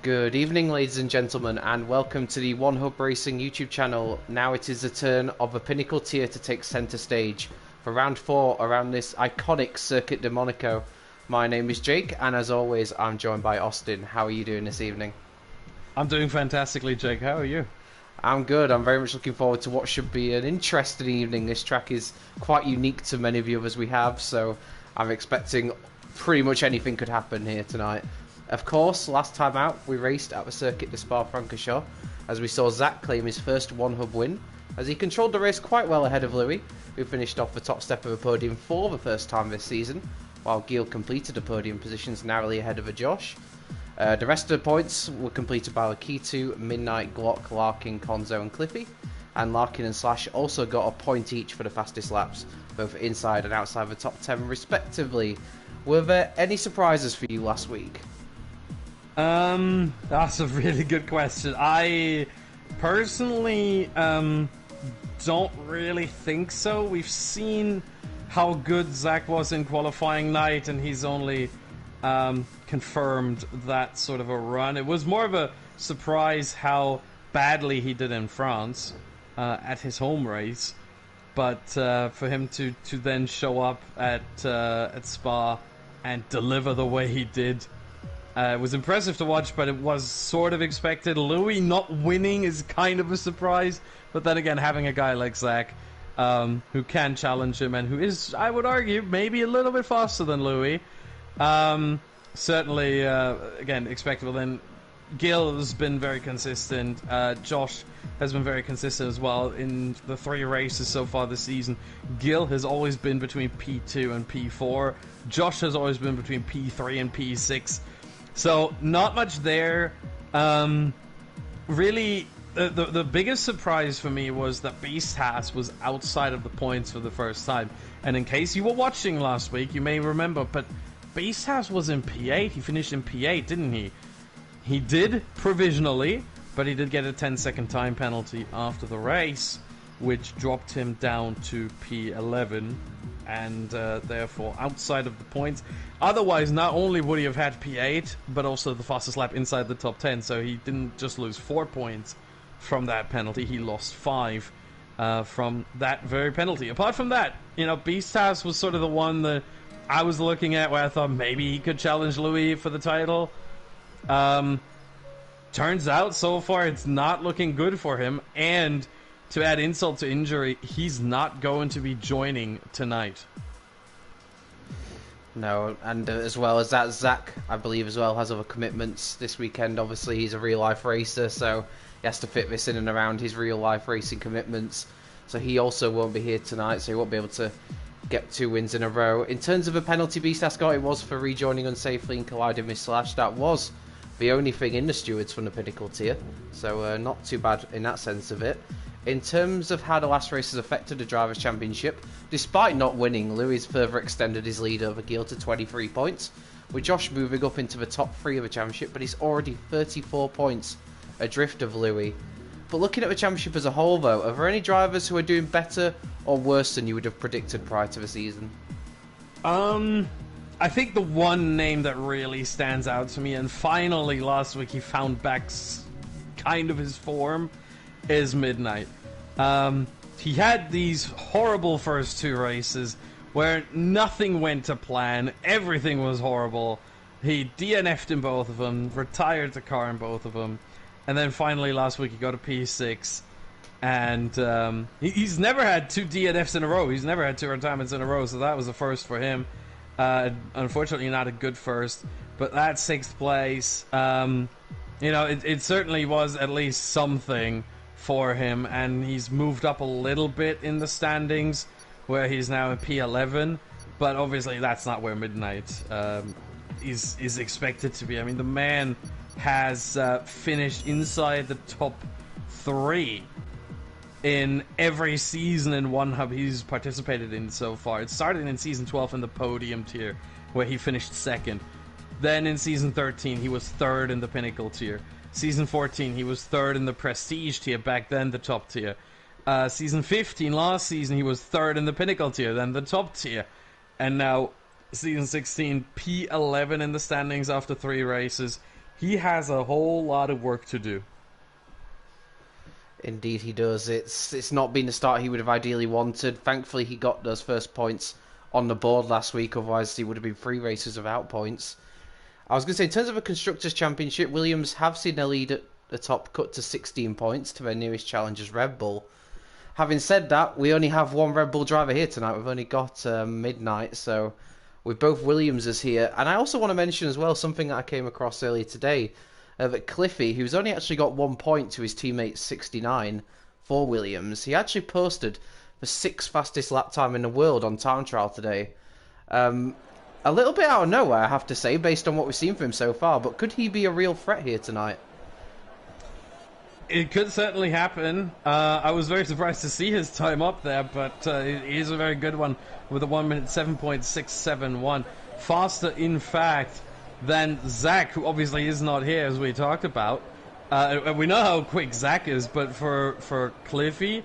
Good evening, ladies and gentlemen, and welcome to the One Hub Racing YouTube channel. Now it is the turn of a Pinnacle tier to take centre stage for round 4 around this iconic Circuit de Monaco. My name is Jake, and as always, I'm joined by Austin. How are you doing this evening? I'm doing fantastically, Jake. How are you? I'm good. I'm very much looking forward to what should be an interesting evening. This track is quite unique to many of the others we have, so I'm expecting pretty much anything could happen here tonight. Of course, last time out, we raced at the Circuit de Spa-Francorchamps, as we saw Zach claim his first one-hub win, as he controlled the race quite well ahead of Louis, who finished off the top step of the podium for the first time this season, while Gil completed the podium positions narrowly ahead of Josh. The rest of the points were completed by Lakitu, Midnight, Glock, Larkin, Konzo and Cliffy, and Larkin and Slash also got a point each for the fastest laps, both inside and outside the top 10 respectively. Were there any surprises for you last week? That's a really good question. I personally don't really think so. We've seen how good Zach was in qualifying night, and he's only confirmed that sort of a run. It was more of a surprise how badly he did in France at his home race, but for him to then show up at Spa and deliver the way he did, it was impressive to watch, but it was sort of expected. Louis not winning is kind of a surprise, but then again, having a guy like Zach who can challenge him and who is, I would argue, maybe a little bit faster than Louis, certainly, again, expectable. Then Gil has been very consistent. Josh has been very consistent as well in the 3 races so far this season. Gil has always been between P2 and P4. Josh has always been between P3 and P6. So, not much there. Really, the biggest surprise for me was that Beast Haas was outside of the points for the first time. And in case you were watching last week, you may remember, but Beast Haas was in P8. He finished in P8, didn't he? He did provisionally, but he did get a 10-second time penalty after the race, which dropped him down to P11. And therefore outside of the points. Otherwise, not only would he have had P8, but also the fastest lap inside the top 10, so he didn't just lose 4 points from that penalty, he lost 5 from that very penalty. Apart from that, you know, Beast House was sort of the one that I was looking at where I thought maybe he could challenge Louis for the title. Turns out, so far, it's not looking good for him, and to add insult to injury, he's not going to be joining tonight. No, and as well as that, Zach, I believe as well, has other commitments this weekend. Obviously, he's a real-life racer, so he has to fit this in and around his real-life racing commitments. So he also won't be here tonight, so he won't be able to get 2 wins in a row. In terms of a penalty Beast Ascot, it was for rejoining unsafely and colliding with Slash. That was the only thing in the stewards from the Pinnacle tier, so not too bad in that sense of it. In terms of how the last race has affected the Drivers' Championship, despite not winning, Louis further extended his lead over Gil to 23 points, with Josh moving up into the top 3 of the championship, but he's already 34 points adrift of Louis. But looking at the championship as a whole though, are there any drivers who are doing better or worse than you would have predicted prior to the season? I think the one name that really stands out to me, and finally last week he found back kind of his form, is Midnight. He had these horrible first 2 races where nothing went to plan, everything was horrible. He DNF'd in both of them, retired the car in both of them, and then finally last week he got a P6, and he's never had 2 DNFs in a row, he's never had 2 retirements in a row, so that was a first for him. Unfortunately not a good first, but that 6th place, you know, it certainly was at least something for him, and he's moved up a little bit in the standings where he's now in P11, but obviously that's not where Midnight is expected to be. I mean, the man has finished inside the top 3 in every season in One Hub he's participated in so far. It started in season 12 in the podium tier where he finished 2nd. Then in season 13 he was 3rd in the Pinnacle tier. Season 14, he was 3rd in the Prestige tier, back then the top tier. Season 15, last season, he was 3rd in the Pinnacle tier, then the top tier. And now, season 16, P11 in the standings after 3 races. he has a whole lot of work to do. Indeed he does. It's not been the start he would have ideally wanted. Thankfully he got those first points on the board last week, otherwise he would have been 3 races without points. I was going to say, in terms of a Constructors' Championship, Williams have seen their lead at the top cut to 16 points to their nearest challengers, Red Bull. Having said that, we only have one Red Bull driver here tonight. We've only got Midnight, so with both Williamses here. And I also want to mention as well something that I came across earlier today, that Cliffy, who's only actually got 1 point to his teammate's 69 for Williams, he actually posted the 6th fastest lap time in the world on time trial today. A little bit out of nowhere, I have to say, based on what we've seen from him so far, but could he be a real threat here tonight? It could certainly happen. I was very surprised to see his time up there, but it is a very good one with a 1 minute 7.671. Faster, in fact, than Zach, who obviously is not here, as we talked about. We know how quick Zach is, but for Cliffy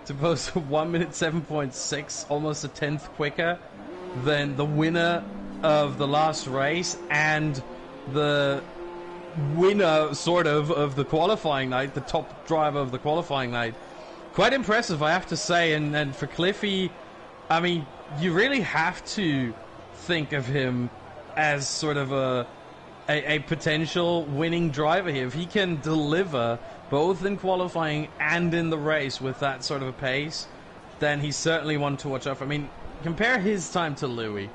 to post 1 minute 7.6, almost a tenth quicker than the winner of the last race and the winner, sort of the qualifying night, the top driver of the qualifying night. Quite impressive, I have to say. And for Cliffy, I mean, you really have to think of him as sort of a potential winning driver here. If he can deliver both in qualifying and in the race with that sort of a pace, then he's certainly one to watch out for. I mean, compare his time to Louis.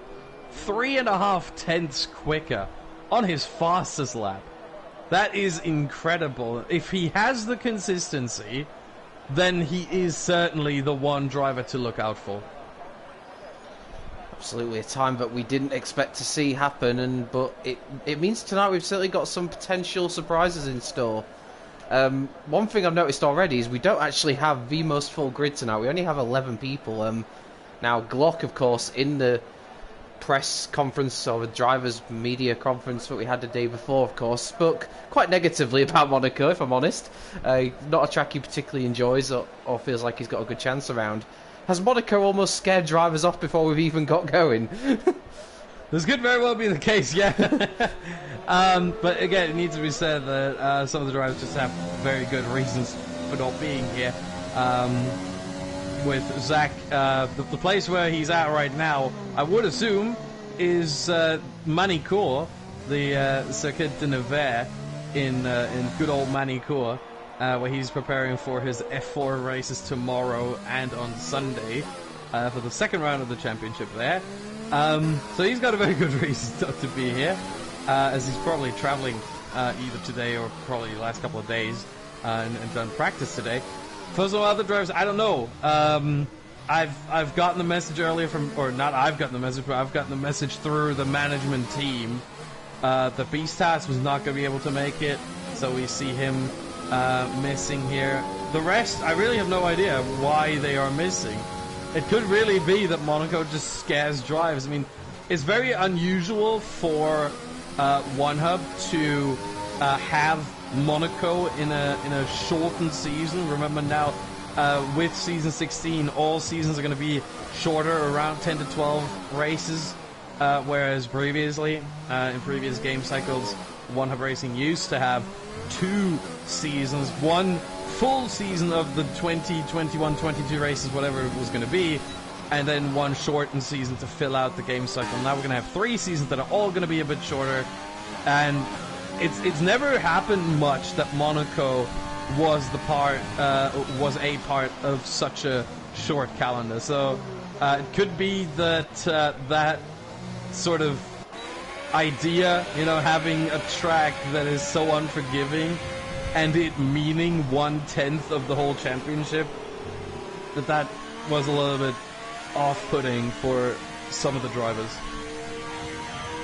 3.5 tenths quicker on his fastest lap. That is incredible. If he has the consistency, then he is certainly the one driver to look out for. Absolutely, a time that we didn't expect to see happen, but it means tonight we've certainly got some potential surprises in store. One thing I've noticed already is we don't actually have the most full grid tonight. We only have 11 people. Now, Glock, of course, in the press conference or the drivers' media conference that we had the day before, of course, spoke quite negatively about Monaco, if I'm honest. Not a track he particularly enjoys or feels like he's got a good chance around. Has Monaco almost scared drivers off before we've even got going? This could very well be the case, yeah. But again, it needs to be said that some of the drivers just have very good reasons for not being here. With Zach, the place where he's at right now, I would assume, is Monaco, the Circuit de Nevers in good old Monaco, where he's preparing for his F4 races tomorrow and on Sunday for the second round of the championship there. So he's got a very good reason not to be here, as he's probably traveling either today or probably the last couple of days and done practice today. For some other drivers, I don't know. I've gotten the message earlier from, or not I've gotten the message, but I've gotten the message through the management team that Beastas was not going to be able to make it, so we see him missing here. The rest, I really have no idea why they are missing. It could really be that Monaco just scares drivers. I mean, it's very unusual for OneHub to have Monaco in a shortened season. Remember now, with season 16, all seasons are going to be shorter, around 10 to 12 races, whereas previously, in previous game cycles, OneHub Racing used to have 2 seasons, one full season of the 2021-22 races, whatever it was going to be, and then one shortened season to fill out the game cycle. Now we're going to have 3 seasons that are all going to be a bit shorter, and it's never happened much that Monaco was a part of such a short calendar. So it could be that that sort of idea, you know, having a track that is so unforgiving and it meaning 1/10 of the whole championship, that was a little bit off-putting for some of the drivers.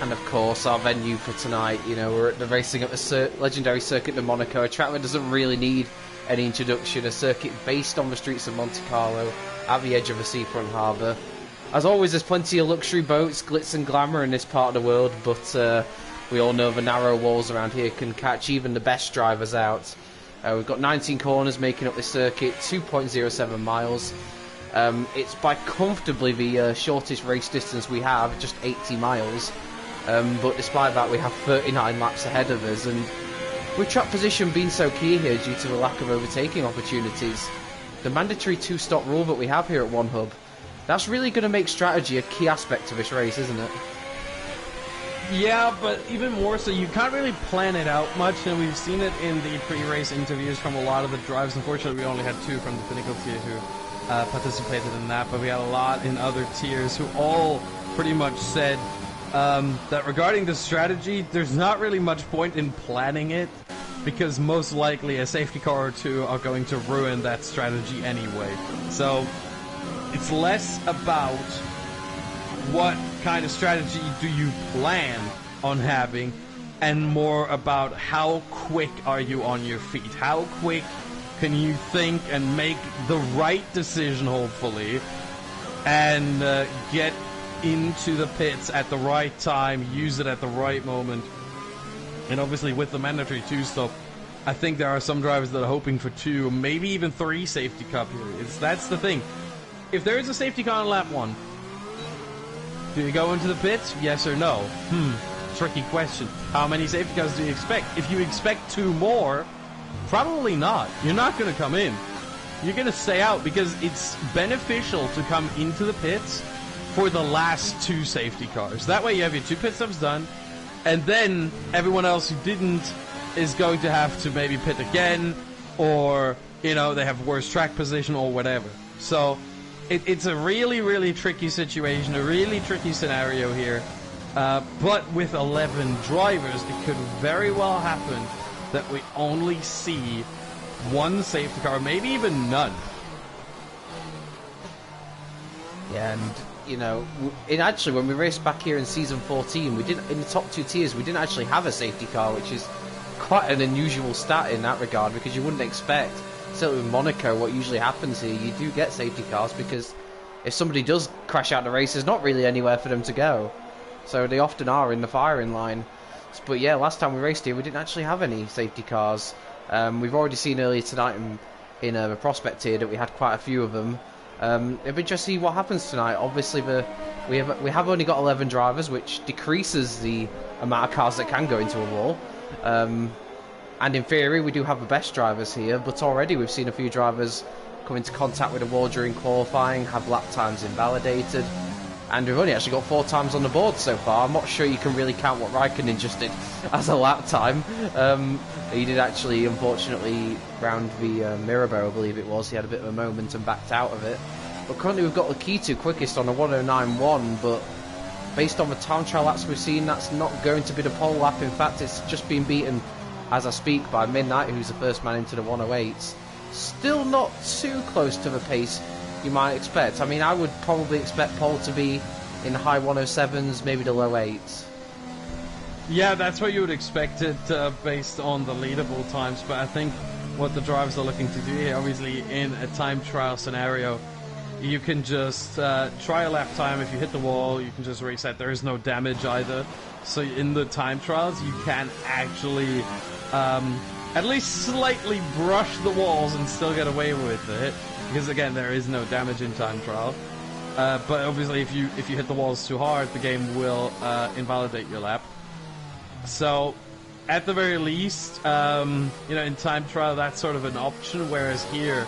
And of course, our venue for tonight, you know, we're at the racing at the legendary Circuit de Monaco, a track that doesn't really need any introduction, a circuit based on the streets of Monte Carlo, at the edge of a seafront harbour. As always, there's plenty of luxury boats, glitz and glamour in this part of the world, but we all know the narrow walls around here can catch even the best drivers out. We've got 19 corners making up this circuit, 2.07 miles. It's by comfortably the shortest race distance we have, just 80 miles. But despite that, we have 39 laps ahead of us, and with track position being so key here due to the lack of overtaking opportunities, the mandatory 2-stop rule that we have here at One Hub, that's really going to make strategy a key aspect of this race, isn't it? Yeah, but even more so, you can't really plan it out much, and we've seen it in the pre-race interviews from a lot of the drivers. Unfortunately, we only had 2 from the Pinnacle tier who participated in that, but we had a lot in other tiers who all pretty much said that regarding the strategy, there's not really much point in planning it, because most likely a safety car or 2 are going to ruin that strategy anyway. So it's less about what kind of strategy do you plan on having, and more about how quick are you on your feet. How quick can you think and make the right decision, hopefully, and get into the pits at the right time, use it at the right moment. And obviously with the mandatory 2-stop, I think there are some drivers that are hoping for 2, maybe even 3 safety car periods. That's the thing. If there is a safety car on lap 1, do you go into the pits? Yes or no? Tricky question. How many safety cars do you expect? If you expect 2 more, probably not. You're not going to come in. You're going to stay out, because it's beneficial to come into the pits for the last 2 safety cars. That way you have your 2 pit stops done, and then everyone else who didn't is going to have to maybe pit again, or, you know, they have worse track position or whatever. So it's a really, really tricky situation, a really tricky scenario here. But with 11 drivers, it could very well happen that we only see 1 safety car, maybe even none. Yeah, and you know, actually when we raced back here in season 14, we didn't, in the top 2 tiers, we didn't actually have a safety car, which is quite an unusual stat in that regard, because you wouldn't expect, certainly with Monaco, what usually happens here, you do get safety cars, because if somebody does crash out the race, there's not really anywhere for them to go. So they often are in the firing line. But yeah, last time we raced here, we didn't actually have any safety cars. We've already seen earlier tonight in the prospect tier that we had quite a few of them. It'll be interesting to see what happens tonight. Obviously, we have only got 11 drivers, which decreases the amount of cars that can go into a wall. And in theory, we do have the best drivers here, but already we've seen a few drivers come into contact with a wall during qualifying, have lap times invalidated, and we've only actually got 4 times on the board so far. I'm not sure you can really count what Raikkonen just did as a lap time. He did actually, unfortunately, round the Mirabeau, I believe it was. He had a bit of a moment and backed out of it. But currently we've got Lakitu quickest on a 109.1, but based on the time trial laps we've seen, that's not going to be the pole lap. In fact, it's just been beaten as I speak by Midnight, who's the first man into the 108s. Still not too close to the pace you might expect. I mean, I would probably expect pole to be in the high 107s, maybe the low 8s. Yeah, that's what you would expect it based on the leaderboard times, but I think what the drivers are looking to do here, obviously in a time trial scenario, you can just try a lap time. If you hit the wall, you can just reset. There is no damage either. So in the time trials, you can actually at least slightly brush the walls and still get away with it. Because again, there is no damage in time trial. But obviously, if you hit the walls too hard, the game will invalidate your lap. So, at the very least, in time trial, that's sort of an option. Whereas here,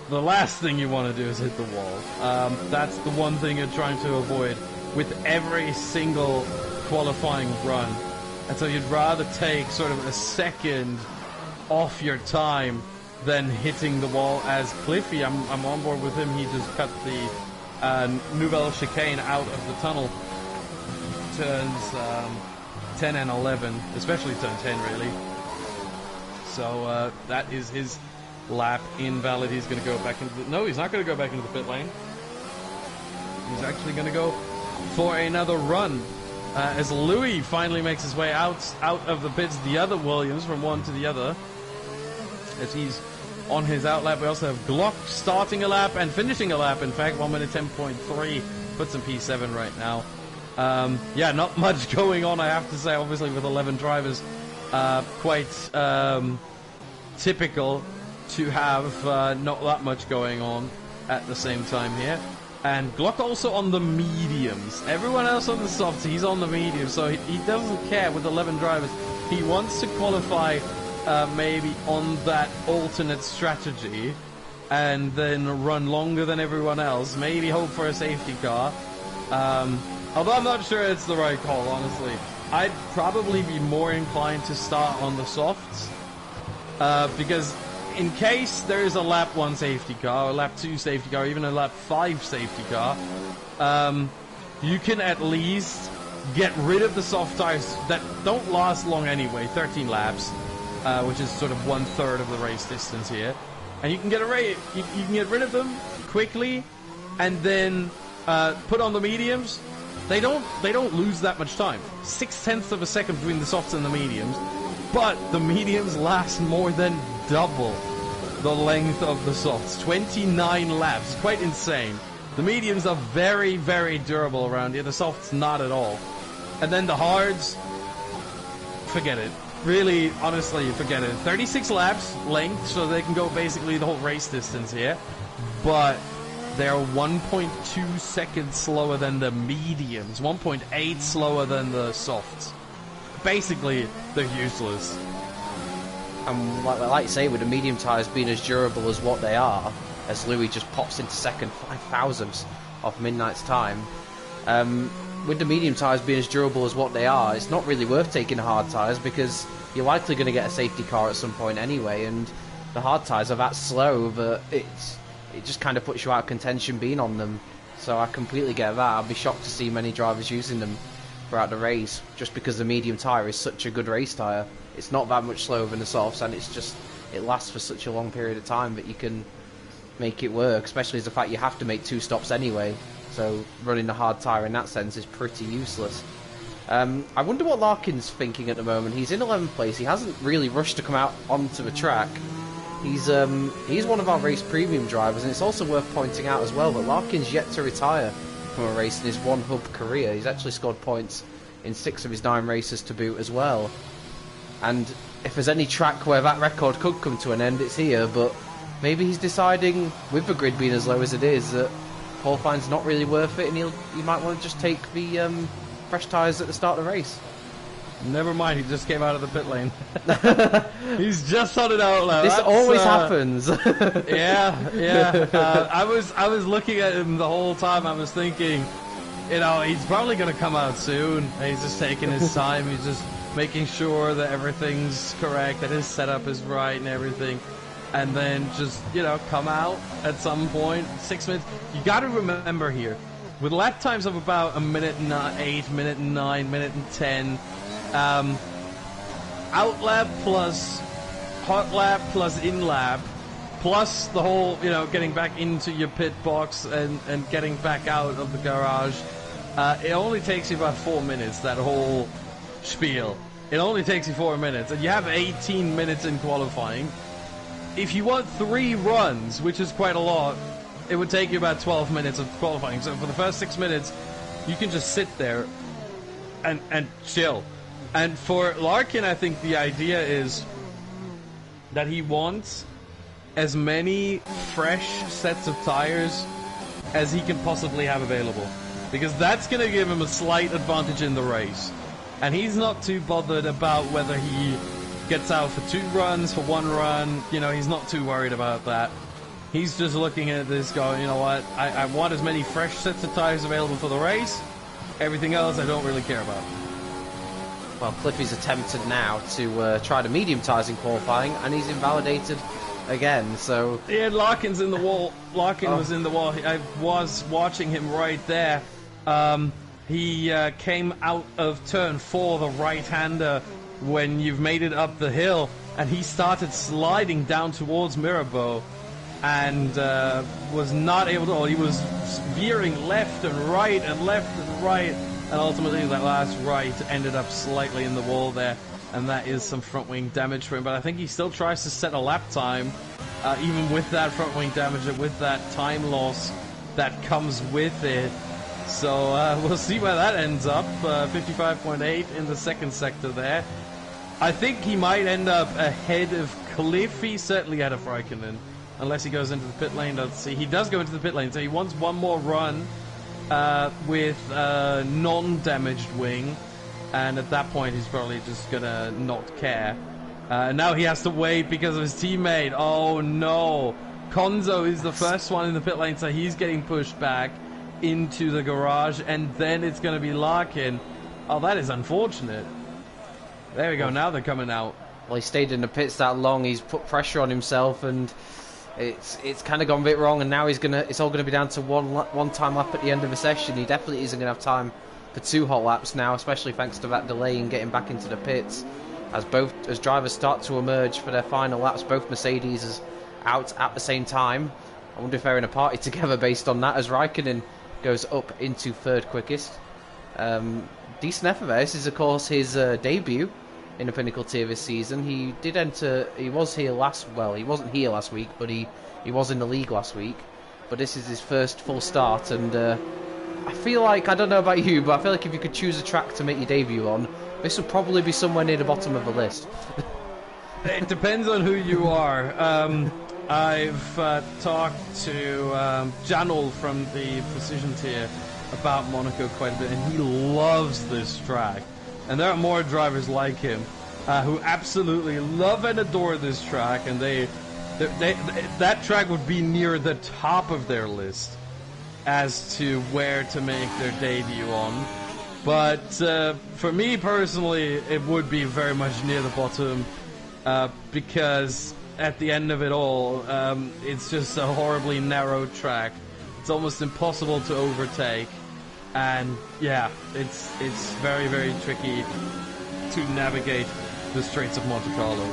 the last thing you want to do is hit the wall. That's the one thing you're trying to avoid with every single qualifying run. And so you'd rather take sort of a second off your time than hitting the wall. As Cliffy, I'm on board with him. He just cut the Nouvelle Chicane out of the tunnel. Turns 10 and 11, especially turn 10 really. So that is his lap invalid. He's going to go back into the... No, he's not going to go back into the pit lane. He's actually going to go for another run. As Louis finally makes his way out of the pits, the other Williams from one to the other. As he's on his out lap, we also have Glock starting a lap and finishing a lap. In fact, 1 minute 10.3, puts in P7 right now. Yeah, not much going on, I have to say. Obviously, with 11 drivers, quite typical to have not that much going on at the same time here. And Glock also on the mediums. Everyone else on the softs, he's on the mediums, so he doesn't care with 11 drivers. He wants to qualify maybe on that alternate strategy and then run longer than everyone else, maybe hope for a safety car. Although I'm not sure it's the right call, honestly. I'd probably be more inclined to start on the softs, because in case there is a lap 1 safety car, or lap 2 safety car, or even a lap 5 safety car, you can at least get rid of the soft tires that don't last long anyway, 13 laps, which is sort of 1/3 of the race distance here, and you can get you can get rid of them quickly, and then put on the mediums. They don't lose that much time, 0.6 of a second between the softs and the mediums, but the mediums last more than double the length of the softs, 29 laps, quite insane. The mediums are very, very durable around here, the softs not at all. And then the hards, forget it. Really, honestly, forget it. 36 laps length, so they can go basically the whole race distance here, but they're 1.2 seconds slower than the mediums, 1.8 slower than the softs. Basically, they're useless. And like you say, with the medium tyres being as durable as what they are, as Louis just pops into second 5,000ths of Midnight's time, with the medium tyres being as durable as what they are, it's not really worth taking hard tyres because you're likely going to get a safety car at some point anyway, and the hard tyres are that slow that it just kind of puts you out of contention being on them. So I completely get that. I'd be shocked to see many drivers using them throughout the race, just because the medium tyre is such a good race tyre. It's not that much slower than the softs, and it lasts for such a long period of time that you can make it work, especially as the fact you have to make 2 stops anyway. So running the hard tyre in that sense is pretty useless. I wonder what Larkin's thinking at the moment. He's in 11th place. He hasn't really rushed to come out onto the track. He's one of our race premium drivers, and it's also worth pointing out as well that Larkin's yet to retire from a race in his one hub career. He's actually scored points in 6 of his 9 races to boot as well. And if there's any track where that record could come to an end, it's here, but maybe he's deciding, with the grid being as low as it is, that qualifying's not really worth it, and he might want to just take the fresh tyres at the start of the race. Never mind, he just came out of the pit lane. He's just on it out loud. This always happens. Yeah. I was looking at him the whole time. I was thinking, he's probably going to come out soon. And he's just taking his time. He's just making sure that everything's correct, that his setup is right and everything. And then just, come out at some point. 6 minutes. You got to remember here, with lap times of about a minute and 8, minute and 9, minute and 10, out lap plus hot lap plus in lap plus the whole, getting back into your pit box and getting back out of the garage, it only takes you about 4 minutes, that whole spiel. It only takes you 4 minutes, and you have 18 minutes in qualifying. If you want 3 runs, which is quite a lot, it would take you about 12 minutes of qualifying. So for the first 6 minutes, you can just sit there and chill. And for Larkin, I think the idea is that he wants as many fresh sets of tires as he can possibly have available, because that's going to give him a slight advantage in the race. And he's not too bothered about whether he gets out for 2 runs, for 1 run. He's not too worried about that. He's just looking at this going, you know what, I want as many fresh sets of tires available for the race. Everything else I don't really care about. Well, Cliffy's attempted now to try the medium tyres in qualifying, and he's invalidated again, so... Yeah, Larkin's in the wall. Larkin was in the wall. I was watching him right there. He came out of turn 4, the right-hander, when you've made it up the hill, and he started sliding down towards Mirabeau, and was not able to... Oh, he was veering left and right and left and right, and ultimately that last right ended up slightly in the wall there, and that is some front wing damage for him. But I think he still tries to set a lap time, even with that front wing damage and with that time loss that comes with it. So we'll see where that ends up. 55.8 in the second sector there. I think he might end up ahead of Cliffy, certainly ahead of Raikkonen. unless he goes into the pit lane. Let's see. He does go into the pit lane, so he wants one more run with non-damaged wing, and at that point he's probably just gonna not care. Now he has to wait because of his teammate. Oh no, Konzo is the first one in the pit lane, so he's getting pushed back into the garage, and then it's gonna be Larkin. Oh, that is unfortunate. There we go, now they're coming out. Well, he stayed in the pits that long, he's put pressure on himself, and it's kind of gone a bit wrong, and now it's all gonna be down to one time lap at the end of the session. He definitely isn't gonna have time for 2 hot laps now, especially thanks to that delay in getting back into the pits. As drivers start to emerge for their final laps, both Mercedes is out at the same time. I wonder if they're in a party together based on that, as Raikkonen goes up into 3rd quickest. Decent effort there. This is of course his debut in the Pinnacle tier this season. He did enter, he wasn't here last week, but he was in the league last week. But this is his first full start, and I feel like, I don't know about you, but I feel like if you could choose a track to make your debut on, this would probably be somewhere near the bottom of the list. It depends on who you are. I've talked to Janul from the Precision tier about Monaco quite a bit, and he loves this track. And there are more drivers like him who absolutely love and adore this track, and that track would be near the top of their list as to where to make their debut on. But for me personally, it would be very much near the bottom because at the end of it all, it's just a horribly narrow track. It's almost impossible to overtake. And yeah, it's very, very tricky to navigate the Straits of Monte Carlo.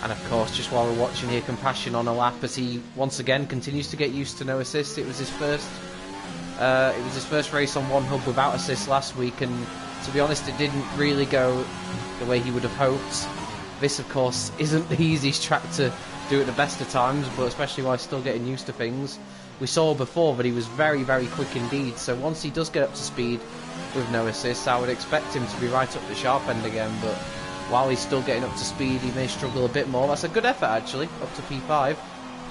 And of course, just while we're watching here, Compassion on a lap as he once again continues to get used to no assist. It was his first race on one hub without assist last week, and to be honest, it didn't really go the way he would have hoped. This, of course, isn't the easiest track to do at the best of times, but especially while still getting used to things. We saw before that he was very, very quick indeed, so once he does get up to speed with no assists, I would expect him to be right up the sharp end again, but while he's still getting up to speed, he may struggle a bit more. That's a good effort, actually, up to P5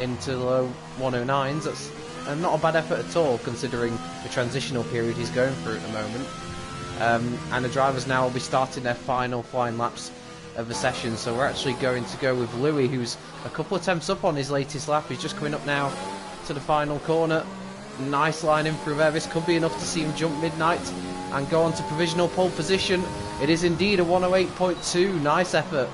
into the low 109s. That's not a bad effort at all, considering the transitional period he's going through at the moment. And the drivers now will be starting their final flying laps of the session, so we're actually going to go with Louis, who's a couple attempts up on his latest lap. He's just coming up now to the final corner. Nice line in through there. This could be enough to see him jump midnight and go on to provisional pole position. It is indeed a 108.2. Nice effort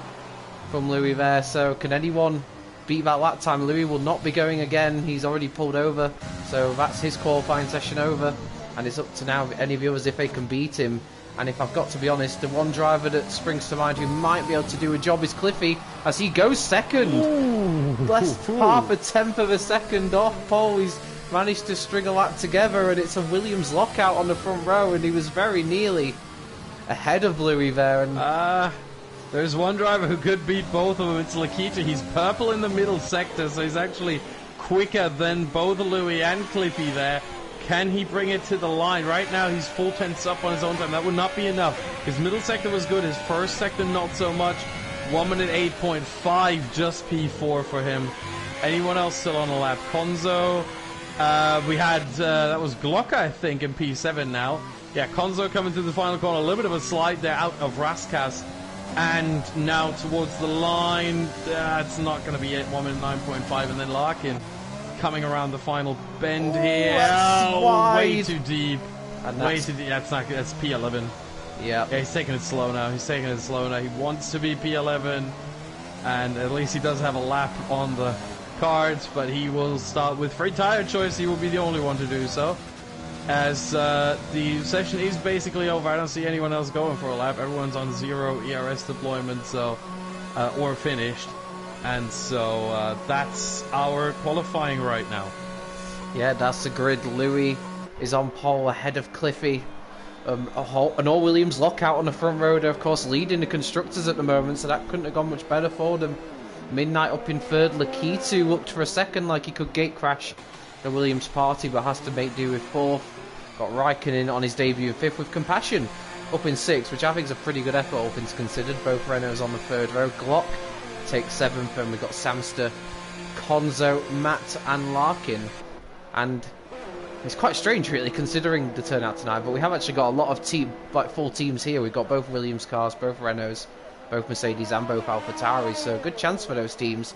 from Louis there. So can anyone beat that lap time? Louis will not be going again. He's already pulled over, so that's his qualifying session over, and it's up to now any of the others if they can beat him. And if I've got to be honest, the one driver that springs to mind who might be able to do a job is Cliffy, as he goes second. Less half a tenth of a second off pole. He's managed to string a lap together, and it's a Williams lockout on the front row, and he was very nearly ahead of Louis there. And there's one driver who could beat both of them. It's Lakita. He's purple in the middle sector, so he's actually quicker than both Louis and Cliffy there. Can he bring it to the line? Right now, he's full tenths up on his own time. That would not be enough. His middle sector was good. His first sector, not so much. 1 minute 8.5, just P4 for him. Anyone else still on the lap? Konzo. We had, that was Glocka, I think, in P7 now. Yeah, Konzo coming to the final corner. A little bit of a slide there out of Raskas. And now towards the line. It's not going to be it. 1 minute 9.5. And then Larkin coming around the final bend here. Wide. Way too deep. Way too deep. That's P11. Yeah, he's taking it slow now. He wants to be P11, and at least he does have a lap on the cards, but he will start with free tire choice. He will be the only one to do so, as the session is basically over. I don't see anyone else going for a lap. Everyone's on 0 ERS deployment, so or finished. And so that's our qualifying right now. Yeah, that's the grid. Louis is on pole ahead of Cliffy. An all-Williams lockout on the front row. They're, of course, leading the constructors at the moment, so that couldn't have gone much better for them. Midnight up in third. Lakitu looked for a second like he could gate crash the Williams party, but has to make do with fourth. Got Raikkonen on his debut in fifth, with Compassion up in sixth, which I think is a pretty good effort, all things considered. Both Renaults on the third row. Glock takes 7th, and we've got Samster, Konzo, Matt, and Larkin. And it's quite strange, really, considering the turnout tonight, but we have actually got a lot of full teams here. We've got both Williams cars, both Renaults, both Mercedes, and both AlphaTauri, so good chance for those teams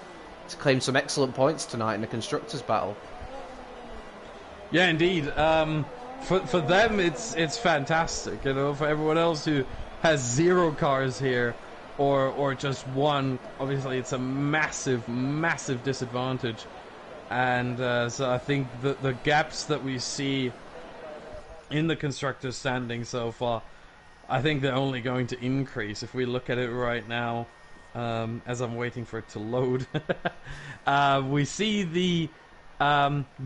to claim some excellent points tonight in the Constructors' battle. Yeah, indeed. For them, it's fantastic. You know, for everyone else who has 0 cars here, or just one, obviously it's a massive disadvantage. And so I think the gaps that we see in the Constructors' standing so far, I think they're only going to increase if we look at it right now. As I'm waiting for it to load, we see the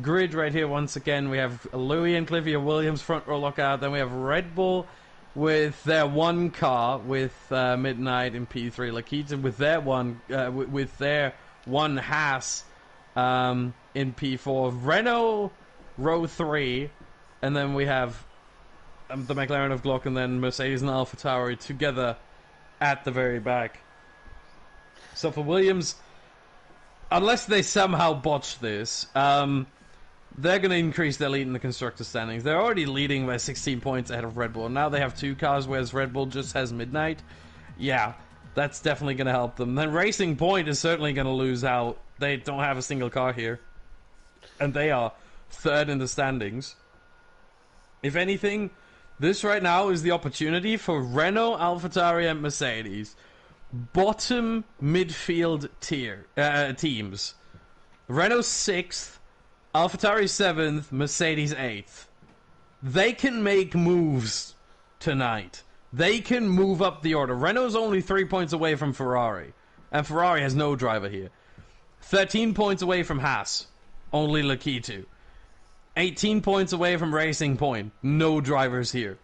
grid right here once again. We have Louis and Cliffy Williams front row lockout. Then we have Red Bull with their one car with Midnight in P3, Lakita with their one Haas in P4, Renault row 3, and then we have the McLaren of Glock, and then Mercedes and AlphaTauri together at the very back. So for Williams, unless they somehow botch this, they're going to increase their lead in the Constructor standings. They're already leading by 16 points ahead of Red Bull. Now they have 2 cars, whereas Red Bull just has Midnight. Yeah, that's definitely going to help them. Then Racing Point is certainly going to lose out. They don't have a single car here. And they are 3rd in the standings. If anything, this right now is the opportunity for Renault, AlphaTauri, and Mercedes. Bottom midfield teams. Renault 6th, AlphaTauri 7th, Mercedes 8th. They can make moves tonight. They can move up the order. Renault's only 3 points away from Ferrari, and Ferrari has no driver here. 13 points away from Haas, only Lakitu. 18 points away from Racing Point, no drivers here.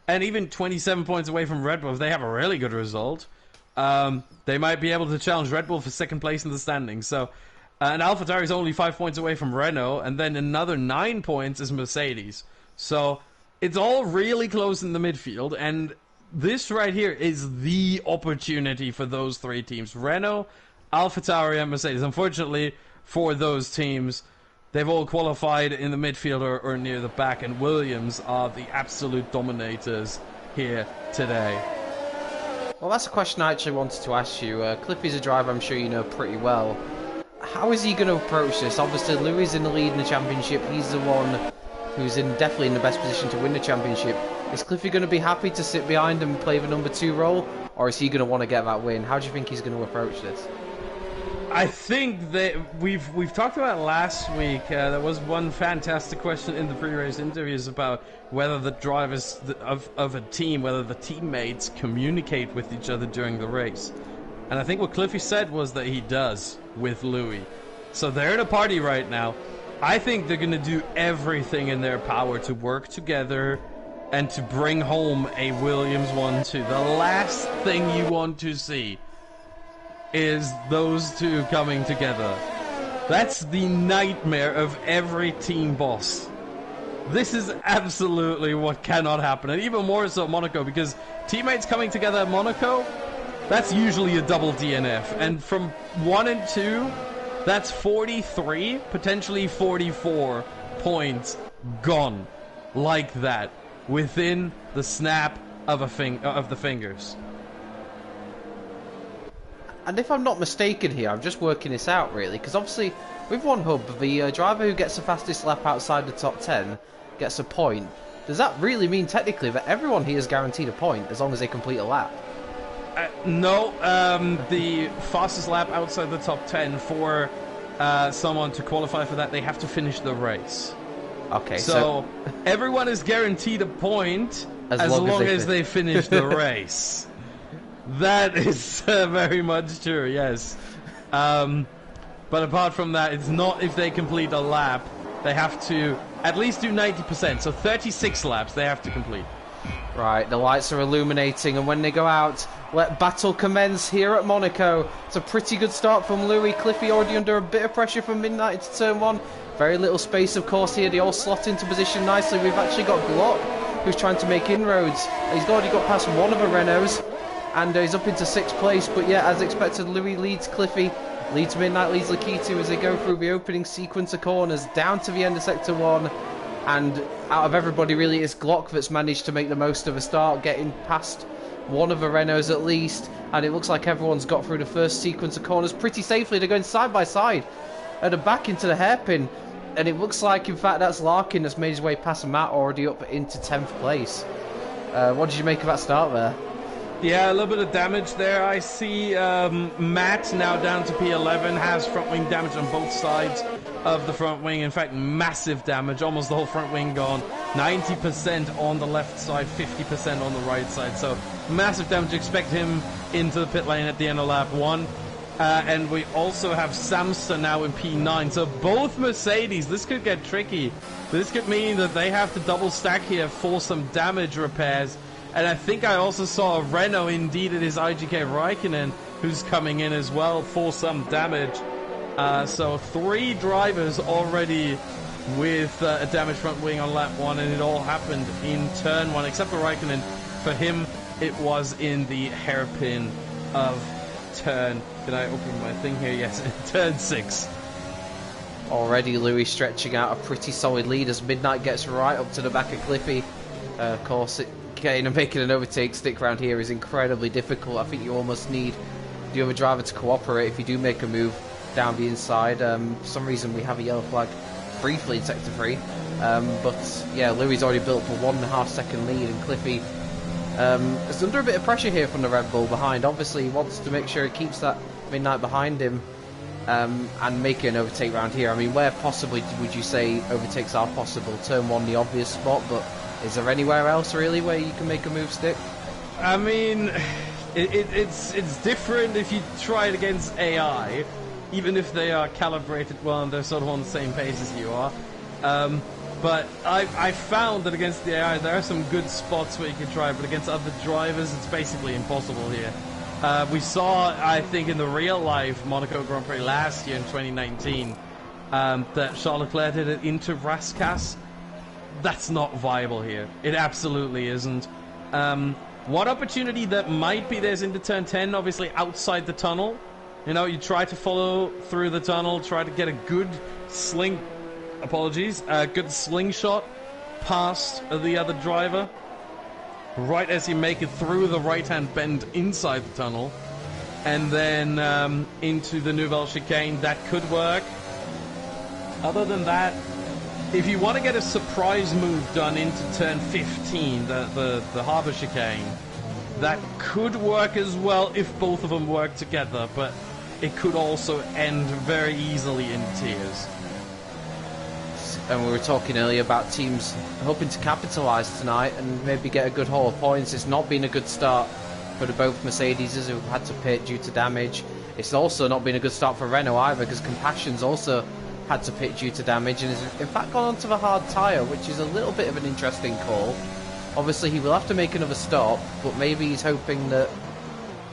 And even 27 points away from Red Bull, if they have a really good result, they might be able to challenge Red Bull for 2nd place in the standings. So, and AlphaTauri is only 5 points away from Renault, and then another 9 points is Mercedes. So it's all really close in the midfield, and this right here is the opportunity for those 3 teams: Renault, AlphaTauri, and Mercedes. Unfortunately for those teams, they've all qualified in the midfield or near the back, and Williams are the absolute dominators here today. Well, that's a question I actually wanted to ask you. Cliffy's a driver I'm sure you know pretty well. How is he going to approach this? Obviously, Louis is in the lead in the championship. He's the one who's definitely in the best position to win the championship. Is Cliffy going to be happy to sit behind and play the number 2 role, or is he going to want to get that win? How do you think he's going to approach this? I think that we've talked about last week. There was one fantastic question in the pre-race interviews about whether the drivers of a team, whether the teammates communicate with each other during the race. And I think what Cliffy said was that he does with Louis. So they're in a party right now. I think they're going to do everything in their power to work together and to bring home a Williams 1-2. The last thing you want to see is those two coming together. That's the nightmare of every team boss. This is absolutely what cannot happen, and even more so at Monaco, because teammates coming together at Monaco, that's usually a double DNF, and from 1 and 2, that's 43, potentially 44 points gone like that within the snap of the fingers. And if I'm not mistaken here, I'm just working this out really, because obviously with one hub, the driver who gets the fastest lap outside the top 10 gets a point. Does that really mean technically that everyone here is guaranteed a point as long as they complete a lap? No, the fastest lap outside the top 10 for someone to qualify for that, they have to finish the race. Okay, so everyone is guaranteed a point as long as they finish the race. That is very much true, yes. But apart from that, it's not if they complete a lap. They have to at least do 90%, so 36 laps they have to complete. Right, the lights are illuminating, and when they go out, let battle commence here at Monaco. It's a pretty good start from Louis. Cliffy already under a bit of pressure from Midnight to turn 1. Very little space, of course, here. They all slot into position nicely. We've actually got Glock, who's trying to make inroads. He's already got past one of the Renaults. and he's up into 6th place. But yeah, as expected, Louis leads Cliffy, leads Midnight, leads Lakitu as they go through the opening sequence of corners down to the end of Sector 1. And out of everybody, really, it's Glock that's managed to make the most of a start, getting past one of the Renaults at least. And it looks like everyone's got through the first sequence of corners pretty safely. They're going side by side at the back into the hairpin. And it looks like, in fact, that's Larkin that's made his way past Matt, already up into 10th place. What did you make of that start there? Yeah, a little bit of damage there. I see Matt now down to P11, has front wing damage on both sides of the front wing. In fact, massive damage, almost the whole front wing gone. 90% on the left side, 50% on the right side. So massive damage. Expect him into the pit lane at the end of lap 1. And we also have Samster now in P9. So both Mercedes, this could get tricky. This could mean that they have to double stack here for some damage repairs. And I think I also saw a Renault indeed at his IGK Raikkonen, who's coming in as well for some damage. So 3 drivers already with a damaged front wing on lap 1, and it all happened in turn 1, except for Raikkonen. For him, it was in the hairpin of turn. Did I open my thing here? Yes, turn 6. Already Louis stretching out a pretty solid lead as Midnight gets right up to the back of Cliffy. Of course, getting and making an overtake stick around here is incredibly difficult. I think you almost need the other driver to cooperate if you do make a move down the inside. For some reason we have a yellow flag briefly in Sector 3. But yeah, Louis already built up a 1.5 second lead, and Cliffy is under a bit of pressure here from the Red Bull behind. Obviously he wants to make sure he keeps that Midnight behind him and make an overtake round here. I mean, where possibly would you say overtakes are possible? Turn 1 the obvious spot, but is there anywhere else really where you can make a move stick? I mean, it's different if you try it against AI, even if they are calibrated well and they're sort of on the same pace as you are. But I found that against the AI there are some good spots where you can try, but against other drivers it's basically impossible here. We saw, I think, in the real life Monaco Grand Prix last year in 2019 that Charles Leclerc did it into Rascasse. That's not viable here. It absolutely isn't. One opportunity that might be there's into turn 10, obviously outside the tunnel. You know, you try to follow through the tunnel, try to get a good good slingshot past the other driver. Right as you make it through the right-hand bend inside the tunnel. And then into the Nouvelle Chicane, that could work. Other than that, if you want to get a surprise move done into turn 15, the Harbour Chicane, that could work as well if both of them work together, but it could also end very easily in tears. And we were talking earlier about teams hoping to capitalise tonight and maybe get a good haul of points. It's not been a good start for both Mercedes who've had to pit due to damage. It's also not been a good start for Renault either, because Compassion's also had to pit due to damage and has in fact gone onto the hard tyre, which is a little bit of an interesting call. Obviously he will have to make another stop, but maybe he's hoping that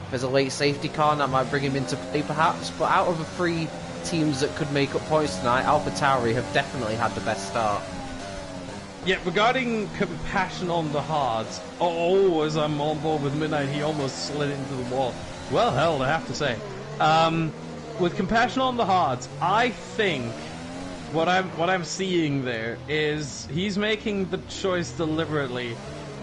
there's a late safety car and that might bring him into play perhaps. But out of the 3 teams that could make up points tonight, AlphaTauri have definitely had the best start. Yeah, regarding Compassion on the hards, as I'm on board with Midnight, he almost slid into the wall. Well held, I have to say. With Compassion on the hards, I think what I'm seeing there is he's making the choice deliberately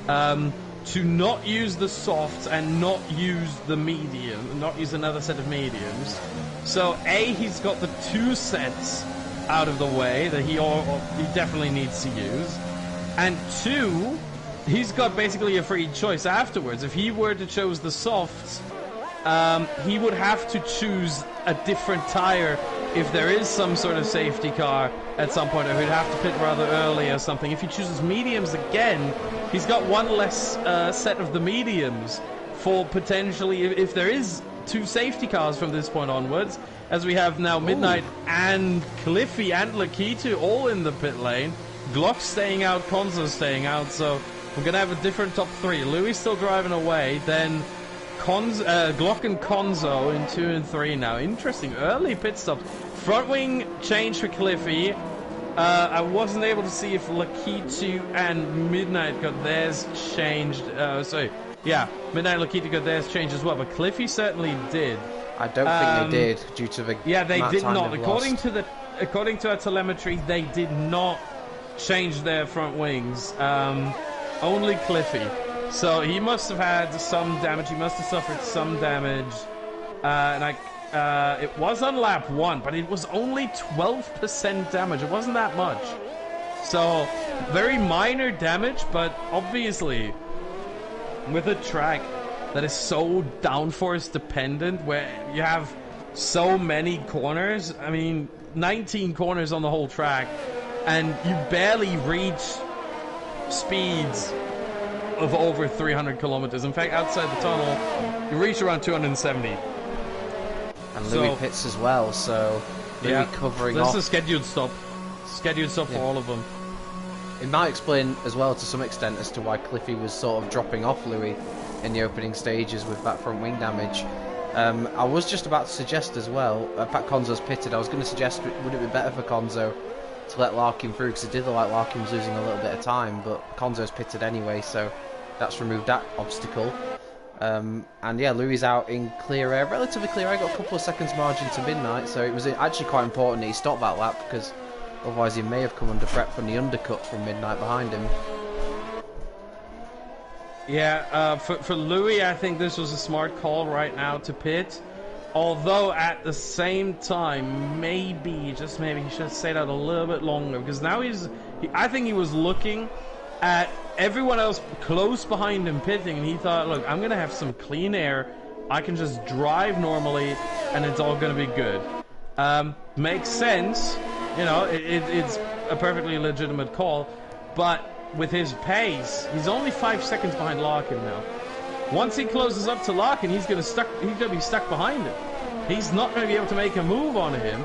to not use the softs and not use the medium, not use another set of mediums. So A, he's got the 2 sets out of the way that he definitely needs to use, and 2, he's got basically a free choice afterwards. If he were to choose the softs, he would have to choose a different tire if there is some sort of safety car at some point, or he'd have to pit rather early or something. If he chooses mediums again, he's got 1 less set of the mediums for potentially, if there is 2 safety cars from this point onwards, as we have now Midnight and Cliffy and Lakitu all in the pit lane. Glock staying out, Konzo staying out, so we're going to have a different top 3. Louis still driving away, then Glock and Konzo in 2 and 3 now. Interesting early pit stop. Front wing change for Cliffy. I wasn't able to see if Lakitu and Midnight got theirs changed. Yeah, Midnight Lokita got theirs changed as well, but Cliffy certainly did. I don't think they did due to the yeah, they did not. According to our telemetry, they did not change their front wings. Only Cliffy. So he must have had some damage. He must have suffered some damage. It was on lap 1, but it was only 12% damage. It wasn't that much. So very minor damage, but obviously with a track that is so downforce dependent, where you have so many corners, I mean 19 corners on the whole track, and you barely reach speeds of over 300 kilometers. In fact, outside the tunnel you reach around 270. And Louis pits as well, so Louis covering off. This is a scheduled stop for all of them. It might explain as well to some extent as to why Cliffy was sort of dropping off Louis in the opening stages with that front wing damage. I was just about to suggest as well, Pat Conzo's pitted, I was going to suggest would it be better for Conzo to let Larkin through, because it did look like Larkin was losing a little bit of time, but Conzo's pitted anyway, so that's removed that obstacle. And yeah, Louis out in clear air, relatively clear air, got a couple of seconds margin to Midnight, so it was actually quite important that he stopped that lap, because otherwise he may have come under threat from the undercut from Midnight behind him. Yeah, for Louis, I think this was a smart call right now to pit. Although at the same time, maybe, just maybe, he should have stayed out a little bit longer, because now I think he was looking at everyone else close behind him pitting, and he thought, look, I'm going to have some clean air, I can just drive normally, and it's all going to be good. Makes sense, you know, it's a perfectly legitimate call, but with his pace, he's only 5 seconds behind Larkin now. Once he closes up to Larkin, he's gonna be stuck behind him. He's not gonna be able to make a move on him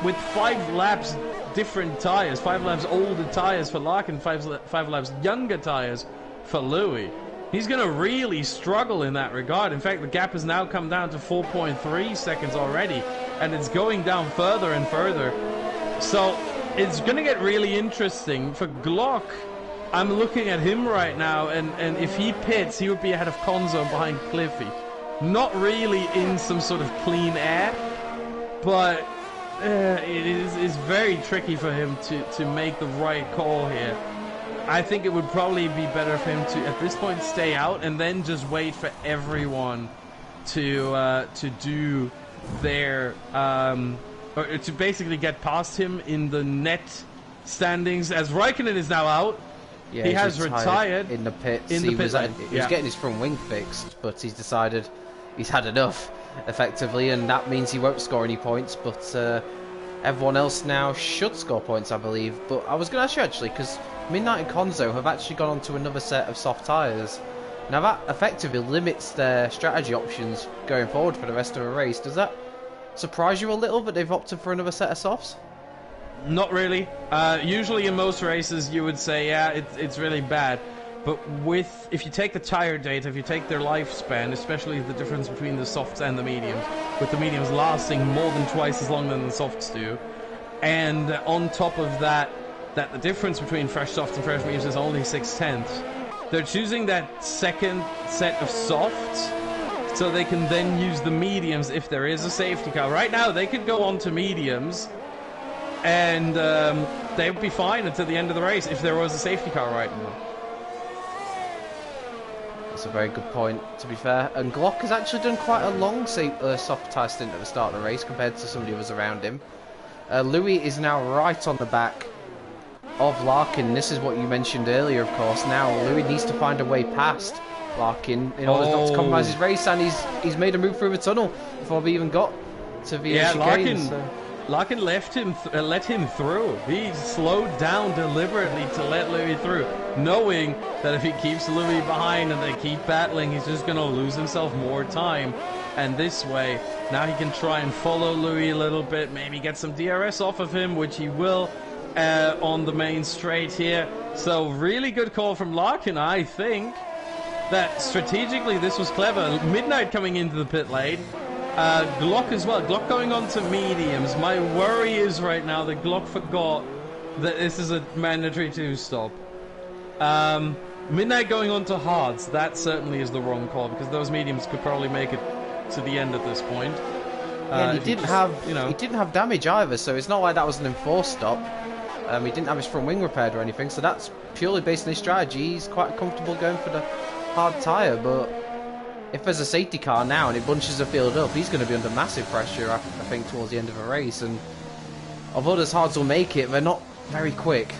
with 5 laps different tires, 5 laps older tires for Larkin, 5 laps younger tires for Louis. He's gonna really struggle in that regard. In fact, the gap has now come down to 4.3 seconds already, and it's going down further and further. So it's gonna get really interesting for Glock. I'm looking at him right now, and if he pits, he would be ahead of Conzo behind Cliffy. Not really in some sort of clean air, but it is very tricky for him to make the right call here. I think it would probably be better for him to, at this point, stay out and then just wait for everyone to do their or to basically get past him in the net standings. As Raikkonen is now out. Yeah, he has retired in the pits. He was getting his front wing fixed, but he's decided he's had enough, effectively, and that means he won't score any points. But everyone else now should score points, I believe. But I was going to ask you actually, because Midnight and Conzo have actually gone on to another set of soft tyres. Now that effectively limits their strategy options going forward for the rest of the race. Does that surprise you a little that they've opted for another set of softs? Not really. Usually in most races you would say, yeah, it's really bad. But if you take the tire data, if you take their lifespan, especially the difference between the softs and the mediums, with the mediums lasting more than twice as long than the softs do, and on top of that the difference between fresh softs and fresh mediums is only 0.6, they're choosing that second set of softs so they can then use the mediums if there is a safety car. Right now they could go on to mediums and they would be fine until the end of the race if there was a safety car right now. That's a very good point, to be fair. And Glock has actually done quite a long soft tyre stint at the start of the race compared to somebody who was around him. Louis is now right on the back of Larkin. This is what you mentioned earlier, of course. Now Louis needs to find a way past Larkin in order not to compromise his race, and he's made a move through the tunnel before we even got to the chicane. Larkin let him through. He slowed down deliberately to let Louis through, knowing that if he keeps Louis behind and they keep battling, he's just going to lose himself more time. And this way, now he can try and follow Louis a little bit, maybe get some DRS off of him, which he will on the main straight here. So really good call from Larkin. I think that strategically this was clever. Midnight coming into the pit lane. Glock as well. Glock going on to mediums. My worry is right now that Glock forgot that this is a mandatory 2-stop. Midnight going on to hards, that certainly is the wrong call, because those mediums could probably make it to the end at this point. Yeah, he didn't have damage either, so it's not like that was an enforced stop. He didn't have his front wing repaired or anything, so that's purely based on his strategy. He's quite comfortable going for the hard tyre, but if there's a safety car now and it bunches the field up, he's going to be under massive pressure, I think, towards the end of a race. And although those hards will make it, they're not very quick.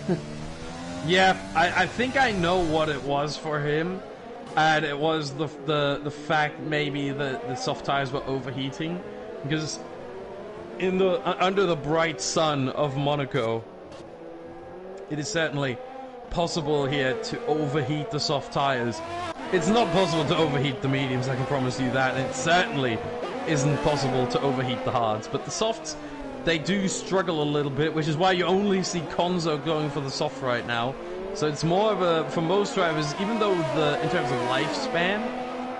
Yeah, I think I know what it was for him, and it was the fact maybe the soft tyres were overheating, because under the bright sun of Monaco, it is certainly possible here to overheat the soft tyres. It's not possible to overheat the mediums, I can promise you that, and it certainly isn't possible to overheat the hards, but the softs, they do struggle a little bit, which is why you only see Konzo going for the soft right now. So it's more of a, for most drivers, even though in terms of lifespan,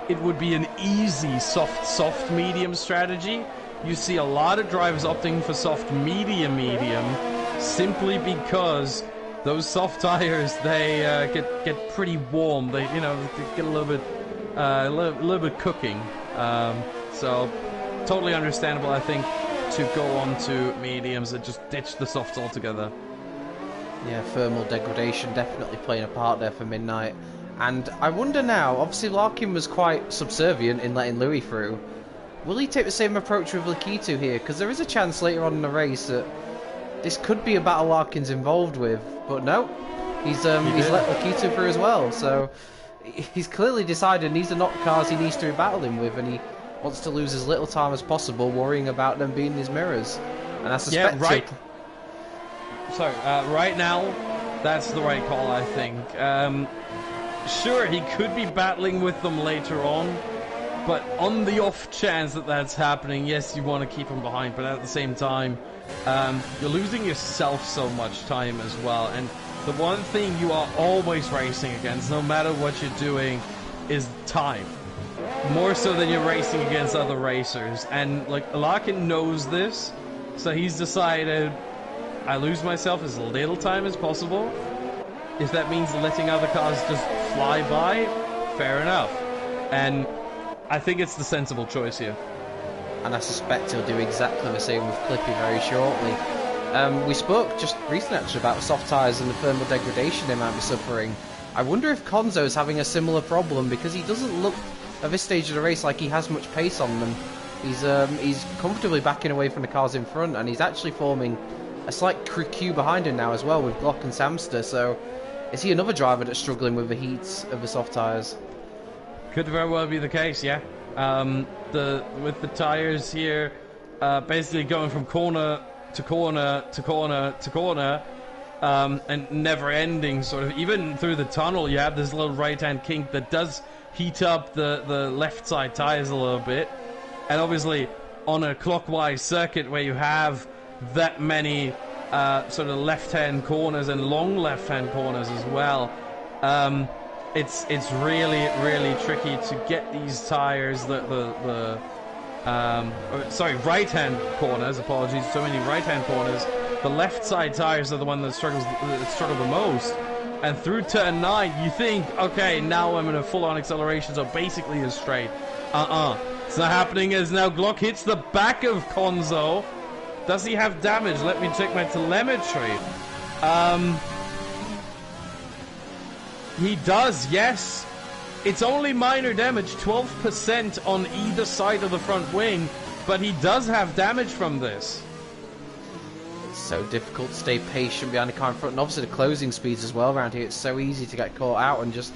it would be an easy soft medium strategy, you see a lot of drivers opting for soft medium simply because those soft tires, they get pretty warm. They get a little bit cooking. So totally understandable, I think, to go on to mediums and just ditch the softs altogether. Yeah, thermal degradation definitely playing a part there for Midnight. And I wonder now, obviously Larkin was quite subservient in letting Louis through. Will he take the same approach with Lakitu here? Because there is a chance later on in the race that this could be a battle Larkin's involved with. But no, he's let Lakitu through as well. So he's clearly decided these are not cars he needs to be battling with, and he wants to lose as little time as possible worrying about them being his mirrors. And I suspect... Yeah, right. Sorry, right now, that's the right call, I think. Sure, he could be battling with them later on, but on the off chance that that's happening, yes, you want to keep him behind, but at the same time, you're losing yourself so much time as well. And the one thing you are always racing against, no matter what you're doing, is time. More so than you're racing against other racers. And like Larkin knows this, so he's decided, I lose myself as little time as possible. If that means letting other cars just fly by, fair enough. And I think it's the sensible choice here. And I suspect he'll do exactly the same with Clippy very shortly. We spoke just recently actually about soft tyres and the thermal degradation they might be suffering. I wonder if Konzo's having a similar problem, because he doesn't look at this stage of the race like he has much pace on them. He's comfortably backing away from the cars in front, and he's actually forming a slight queue behind him now as well with Glock and Samster. So is he another driver that's struggling with the heats of the soft tyres? Could very well be the case, yeah. With the tyres here, basically going from corner to corner to corner to corner, and never ending, sort of. Even through the tunnel, you have this little right-hand kink that does heat up the left side tyres a little bit. And obviously, on a clockwise circuit where you have that many sort of left-hand corners and long left-hand corners as well, it's really, really tricky to get these tires, right-hand corners, apologies, so many right-hand corners. The left side tires are the one that struggle the most. And through turn 9, you think, okay, now I'm in a full-on acceleration, so basically a straight. It's not happening, as now Glock hits the back of Konzo. Does he have damage? Let me check my telemetry. He does, yes. It's only minor damage, 12% on either side of the front wing, but he does have damage from this. It's so difficult to stay patient behind the car in front, and obviously the closing speeds as well around here. It's so easy to get caught out and just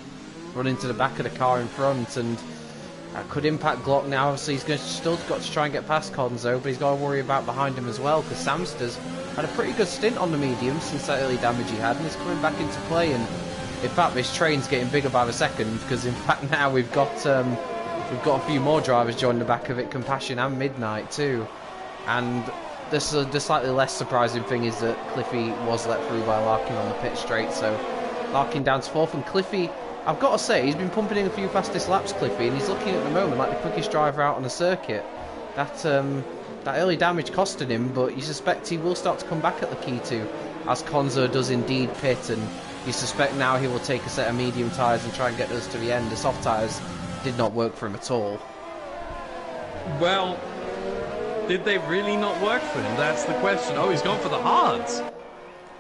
run into the back of the car in front, and that could impact Glock now. Obviously he's still got to try and get past Konzo, but he's got to worry about behind him as well, because Samster's had a pretty good stint on the medium since that early damage he had, and he's coming back into play. And in fact, this train's getting bigger by the second, because in fact now we've got a few more drivers joining the back of it, Compassion and Midnight too. And the slightly less surprising thing is that Cliffy was let through by Larkin on the pit straight, so Larkin down to 4th, and Cliffy, I've got to say, he's been pumping in a few fastest laps, Cliffy, and he's looking at the moment like the quickest driver out on the circuit. That early damage costed him, but you suspect he will start to come back at the key too, as Konzo does indeed pit, and you suspect now he will take a set of medium tyres and try and get us to the end. The soft tyres did not work for him at all. Well, did they really not work for him? That's the question. Oh, he's gone for the hards.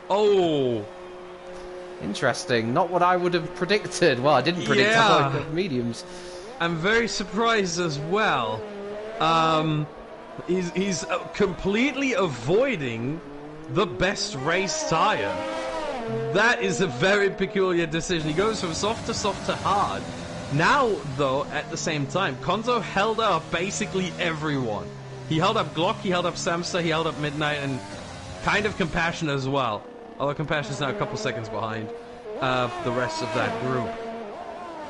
Oh. Interesting. Not what I would have predicted. Well, I didn't predict mediums. I'm very surprised as well. He's completely avoiding the best race tire. That is a very peculiar decision. He goes from soft to hard. Now, though, at the same time, Konzo held up basically everyone. He held up Glock, he held up Samsa, he held up Midnight, and kind of Compassion as well. Although Compassion's now a couple seconds behind the rest of that group.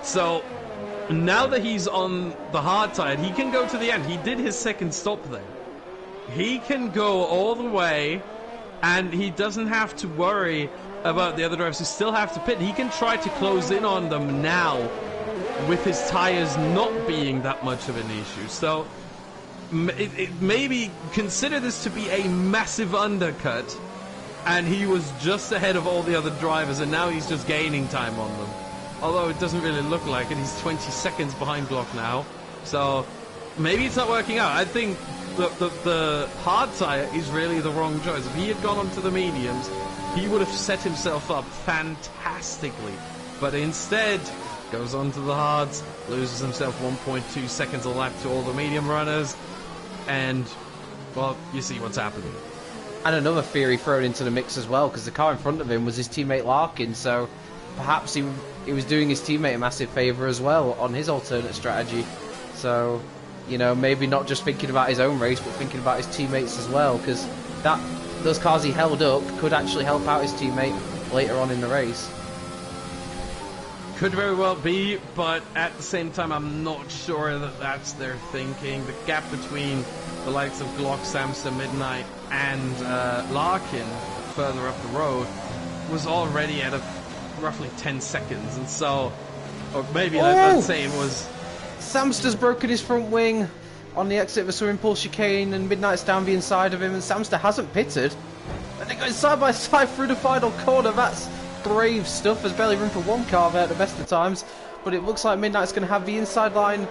So, now that he's on the hard tire, he can go to the end. He did his second stop there. He can go all the way, and he doesn't have to worry about the other drivers who still have to pit. He can try to close in on them now with his tires not being that much of an issue. So, maybe consider this to be a massive undercut, and he was just ahead of all the other drivers, and now he's just gaining time on them. Although it doesn't really look like it. He's 20 seconds behind Glock now. So maybe it's not working out. I think the hard tire is really the wrong choice. If he had gone onto the mediums, he would have set himself up fantastically. But instead, goes onto the hards, loses himself 1.2 seconds a lap to all the medium runners. And, well, you see what's happening. And another theory thrown into the mix as well, because the car in front of him was his teammate Larkin, so perhaps he was doing his teammate a massive favour as well on his alternate strategy. So, you know, maybe not just thinking about his own race, but thinking about his teammates as well, because those cars he held up could actually help out his teammate later on in the race. Could very well be, but at the same time, I'm not sure that that's their thinking. The gap between the likes of Glock, Samsa, Midnight, and Larkin further up the road was already at roughly 10 seconds, and so, or maybe let's say it was... Samster's broken his front wing on the exit of a swimming pool chicane, and Midnight's down the inside of him, and Samster hasn't pitted. And they're going side by side through the final corner. That's brave stuff. There's barely room for one car there at the best of times, but it looks like Midnight's going to have the inside line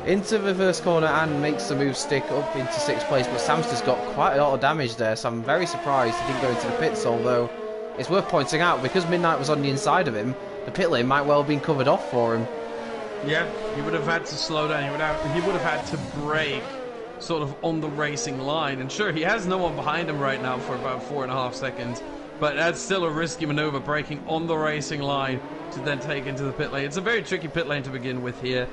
into the first corner and makes the move stick up into 6th place. But Samster's got quite a lot of damage there, so I'm very surprised he didn't go into the pits, although it's worth pointing out, because Midnight was on the inside of him, the pit lane might well have been covered off for him. Yeah, he would have had to slow down, he would have had to brake sort of on the racing line, and sure, he has no one behind him right now for about 4.5 seconds, but that's still a risky maneuver, braking on the racing line to then take into the pit lane. It's a very tricky pit lane to begin with here,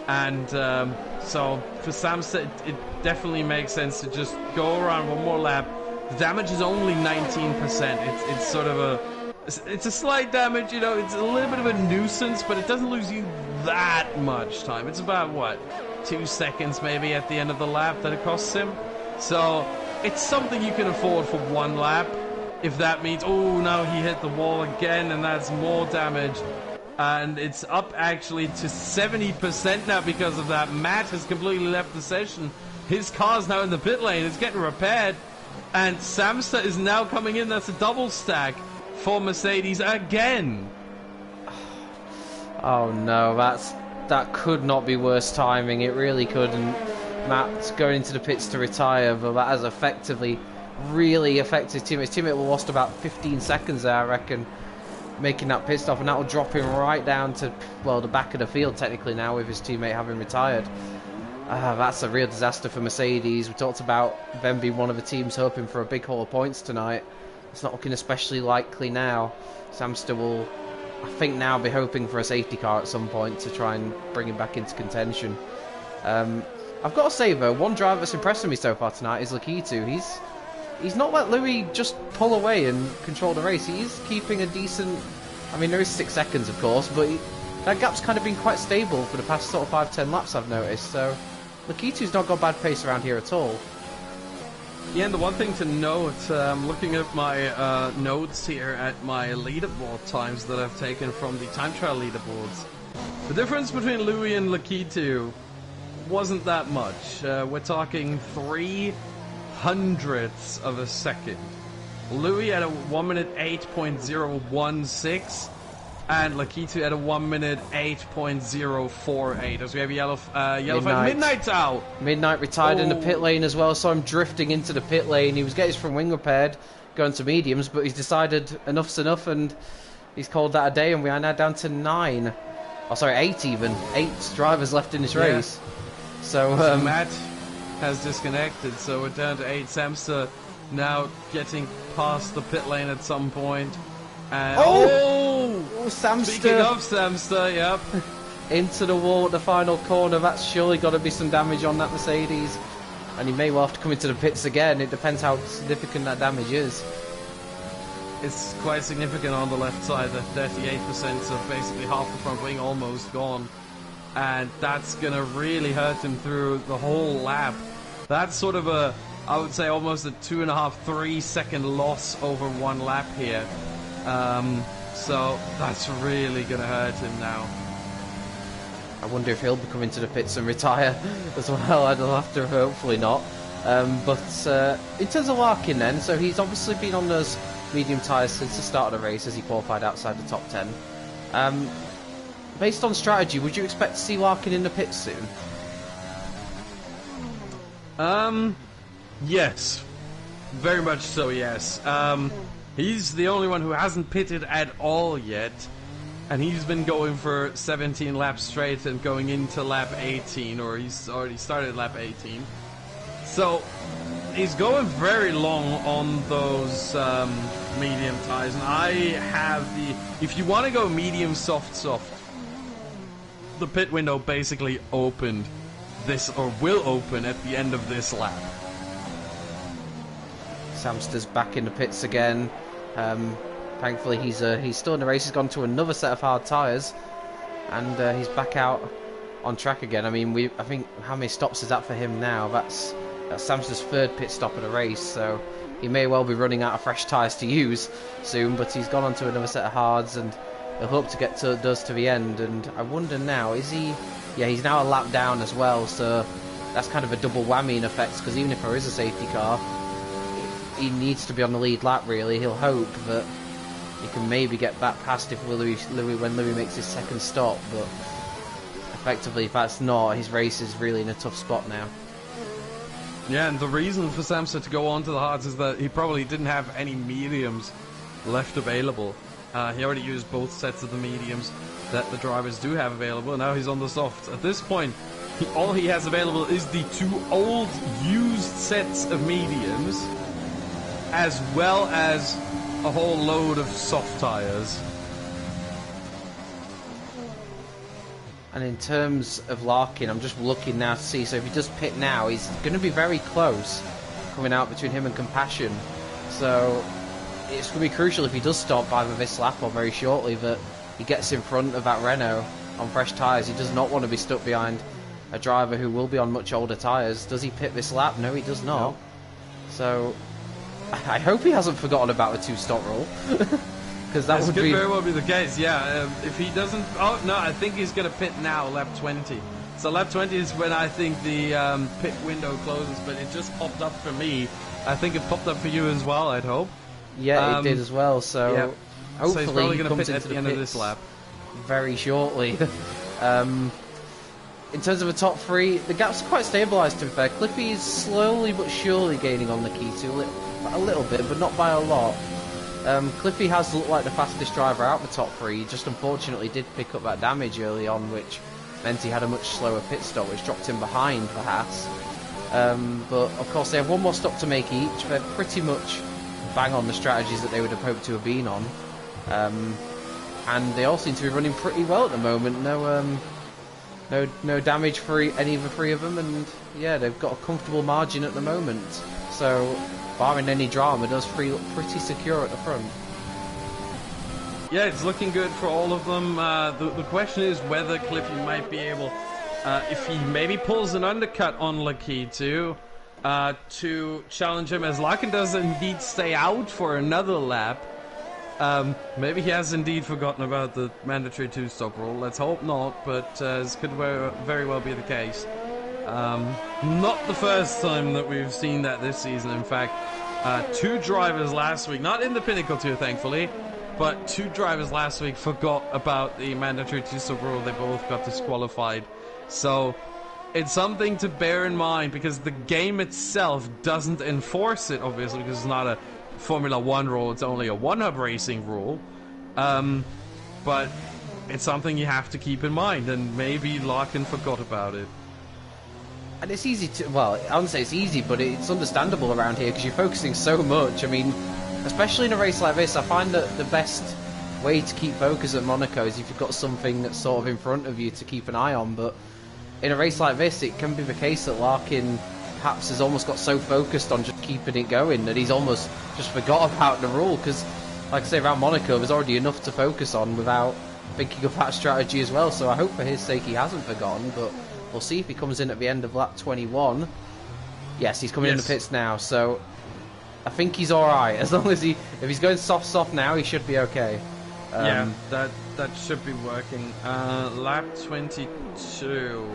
and so for Samsa, it definitely makes sense to just go around one more lap. The damage is only 19%. It's sort of it's a slight damage, you know, it's a little bit of a nuisance, but it doesn't lose you that much time. It's about, what, 2 seconds maybe at the end of the lap that it costs him. So it's something you can afford for one lap. If that means, oh, now he hit the wall again, and that's more damage. And it's up actually to 70% now because of that. Matt has completely left the session. His car's now in the pit lane. It's getting repaired. And Samsa is now coming in. That's a double stack for Mercedes again. Oh no, that could not be worse timing. It really could. And Matt's going into the pits to retire, but that has effectively really affected his teammate. His teammate lost about 15 seconds there, I reckon, making that pit stop, and that will drop him right down to, well, the back of the field technically now, with his teammate having retired. That's a real disaster for Mercedes. We talked about them being one of the teams hoping for a big haul of points tonight. It's not looking especially likely now. Samster will, I think, now be hoping for a safety car at some point to try and bring him back into contention. I've got to say though, one driver that's impressed me so far tonight is Lakitu. He's not let Louis just pull away and control the race. He's keeping a decent... I mean, there is 6 seconds, of course, but that gap's kind of been quite stable for the past sort of 5-10 laps, I've noticed. So Lakitu's not got bad pace around here at all. Yeah, and the one thing to note, I'm looking at my notes here at my leaderboard times that I've taken from the time trial leaderboards. The difference between Louis and Lakitu wasn't that much. We're talking 0.03 of a second. Louis at a 1 minute 8.016, and Lakitu at a 1 minute 8.048. As we have yellow flag. Midnight's out. Midnight retired in the pit lane as well, so I'm drifting into the pit lane. He was getting his front wing repaired, going to mediums, but he's decided enough's enough, and he's called that a day, and we are now down to 9. Oh, sorry, 8 even. 8 drivers left in this race. So Matt has disconnected, so we're down to 8. Samster now getting past the pit lane at some point. And Samster! Speaking of Samster, yep. Into the wall at the final corner. That's surely got to be some damage on that Mercedes. And he may well have to come into the pits again. It depends how significant that damage is. It's quite significant on the left side, the 38%, so basically half the front wing almost gone. And that's going to really hurt him through the whole lap. That's sort of a, I would say, almost a 2.5, 3 second loss over one lap here. So that's really going to hurt him now. I wonder if he'll be coming to the pits and retire as well. I'd have to, hopefully not. But in terms of Larkin then, so he's obviously been on those medium tyres since the start of the race as he qualified outside the top 10. Based on strategy, would you expect to see Larkin in the pits soon? Yes. Very much so, yes. He's the only one who hasn't pitted at all yet. And he's been going for 17 laps straight and going into lap 18, or he's already started lap 18. So he's going very long on those medium tyres, and I have the... If you want to go medium soft, the pit window basically opened this, or will open at the end of this lap. Samster's back in the pits again. Thankfully he's still in the race. He's gone to another set of hard tyres, and he's back out on track again. I mean, I think how many stops is that for him now? That's Samster's 3rd pit stop of the race, so he may well be running out of fresh tyres to use soon, but he's gone on to another set of hards, and he'll hope to get to the end. And I wonder now, is he... Yeah, he's now a lap down as well, so that's kind of a double whammy in effect, because even if there is a safety car, he needs to be on the lead lap, really. He'll hope that he can maybe get back past when Louis makes his 2nd stop, but effectively, if that's not, his race is really in a tough spot now. Yeah, and the reason for Samster to go on to the hards is that he probably didn't have any mediums left available. He already used both sets of the mediums that the drivers do have available, and now he's on the softs. At this point, all he has available is the 2 old used sets of mediums, as well as a whole load of soft tyres. And in terms of Larkin, I'm just looking now to see, so if he does pit now, he's going to be very close coming out between him and Compassion. So it's going to be crucial if he does stop either this lap or very shortly that he gets in front of that Renault on fresh tyres. He does not want to be stuck behind a driver who will be on much older tyres. Does he pit this lap? No, he does not. No. So I hope he hasn't forgotten about the 2-stop rule. Because that would very well be the case, yeah. If he doesn't... Oh, no, I think he's going to pit now, lap 20. So lap 20 is when I think the pit window closes, but it just popped up for me. I think it popped up for you as well, I'd hope. Yeah, it did as well, so... Yeah. Hopefully so he's probably he going to comes pit into at the end of this lap. Very shortly. In terms of the top 3, the gap's quite stabilised, to be fair. Cliffy is slowly but surely gaining on Lakitu, a little bit, but not by a lot. Cliffy has looked like the fastest driver out the top 3. He just unfortunately did pick up that damage early on, which meant he had a much slower pit stop, which dropped him behind for Haas. But of course they have one more stop to make each. They're pretty much bang on the strategies that they would have hoped to have been on. And they all seem to be running pretty well at the moment. No damage for any of the 3 of them, and yeah, they've got a comfortable margin at the moment. So, barring any drama, does look pretty secure at the front. Yeah, it's looking good for all of them. The question is whether Cliffy might be able, if he maybe pulls an undercut on Lakitu, to challenge him, as Larkin does indeed stay out for another lap. Maybe he has indeed forgotten about the mandatory 2-stop rule. Let's hope not, but this could very well be the case. Not the first time that we've seen that this season. In fact, Two drivers last week, not in the Pinnacle 2, thankfully, but two drivers last week forgot about the mandatory two-stop rule. They both got disqualified. So it's something to bear in mind, because the game itself doesn't enforce it, obviously, because it's not a Formula 1 rule. It's only a one-hub racing rule. But it's something you have to keep in mind, and maybe Larkin forgot about it. And it's easy to, well, I wouldn't say it's easy, but it's understandable around here because you're focusing so much. I mean, especially in a race like this, I find that the best way to keep focus at Monaco is if you've got something that's sort of in front of you to keep an eye on. But in a race like this, it can be the case that Larkin perhaps has almost got so focused on just keeping it going that he's almost just forgot about the rule, because, like I say, around Monaco, there's already enough to focus on without thinking of that strategy as well. So I hope for his sake he hasn't forgotten, but we'll see if he comes in at the end of lap 21. Yes, he's coming in the pits now, so I think he's alright. As long as if he's going soft now, he should be okay. Yeah, that should be working. Lap 22,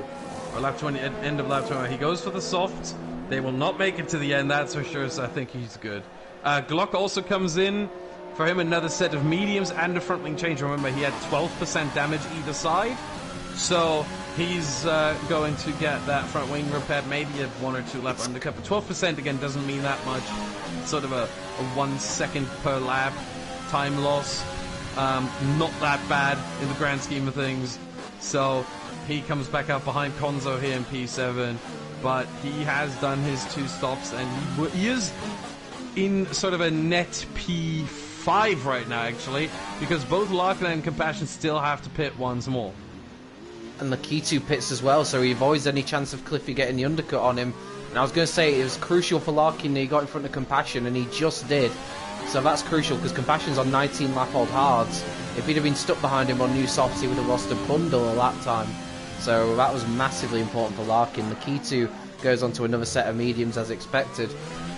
or lap 20, end of lap 20, he goes for the soft. They will not make it to the end, that's for sure, so I think he's good. Glock also comes in. For him, another set of mediums and a front wing change. Remember, he had 12% damage either side. So he's going to get that front wing repaired, maybe a 1 or 2 lap undercut. But 12% again doesn't mean that much. It's sort of a 1 second per lap time loss. Not that bad in the grand scheme of things. So he comes back out behind Konzo here in P7. But he has done his 2 stops, and he is in sort of a net P5 right now, actually, because both Larkin and Compassion still have to pit once more. And the key 2 pits as well, so he avoids any chance of Cliffy getting the undercut on him. And I was going to say, it was crucial for Larkin that he got in front of Compassion, and he just did. So that's crucial, because Compassion's on 19 lap old hards. If he'd have been stuck behind him on new softs, he would have lost a bundle of lap time. So that was massively important for Larkin. The key 2 goes on to another set of mediums as expected,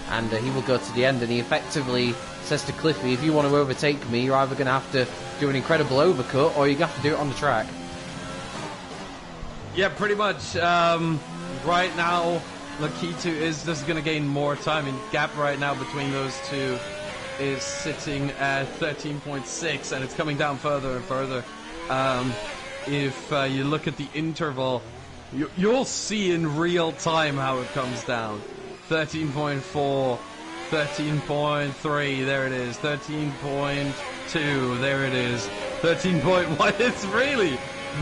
and he will go to the end, and he effectively says to Cliffy, if you want to overtake me, you're either going to have to do an incredible overcut, or you have to do it on the track. Yeah, pretty much. Right now, Lakitu is just going to gain more time. And gap right now between those two is sitting at 13.6, and it's coming down further and further. If you look at the interval, you'll see in real time how it comes down. 13.4, 13.3, there it is. 13.2, there it is. 13.1, it's really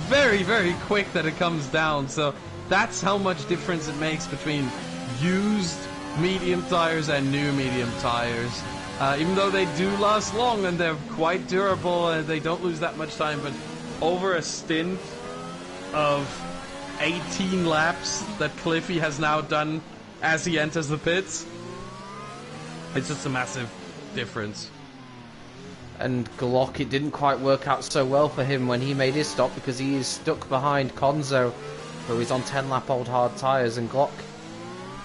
very, very quick that it comes down. So that's how much difference it makes between used medium tires and new medium tires. Even though they do last long and they're quite durable and they don't lose that much time, but over a stint of 18 laps that Cliffy has now done as he enters the pits, it's just a massive difference. And Glock, it didn't quite work out so well for him when he made his stop, because he is stuck behind Konzo, who is on 10 lap old hard tyres, and Glock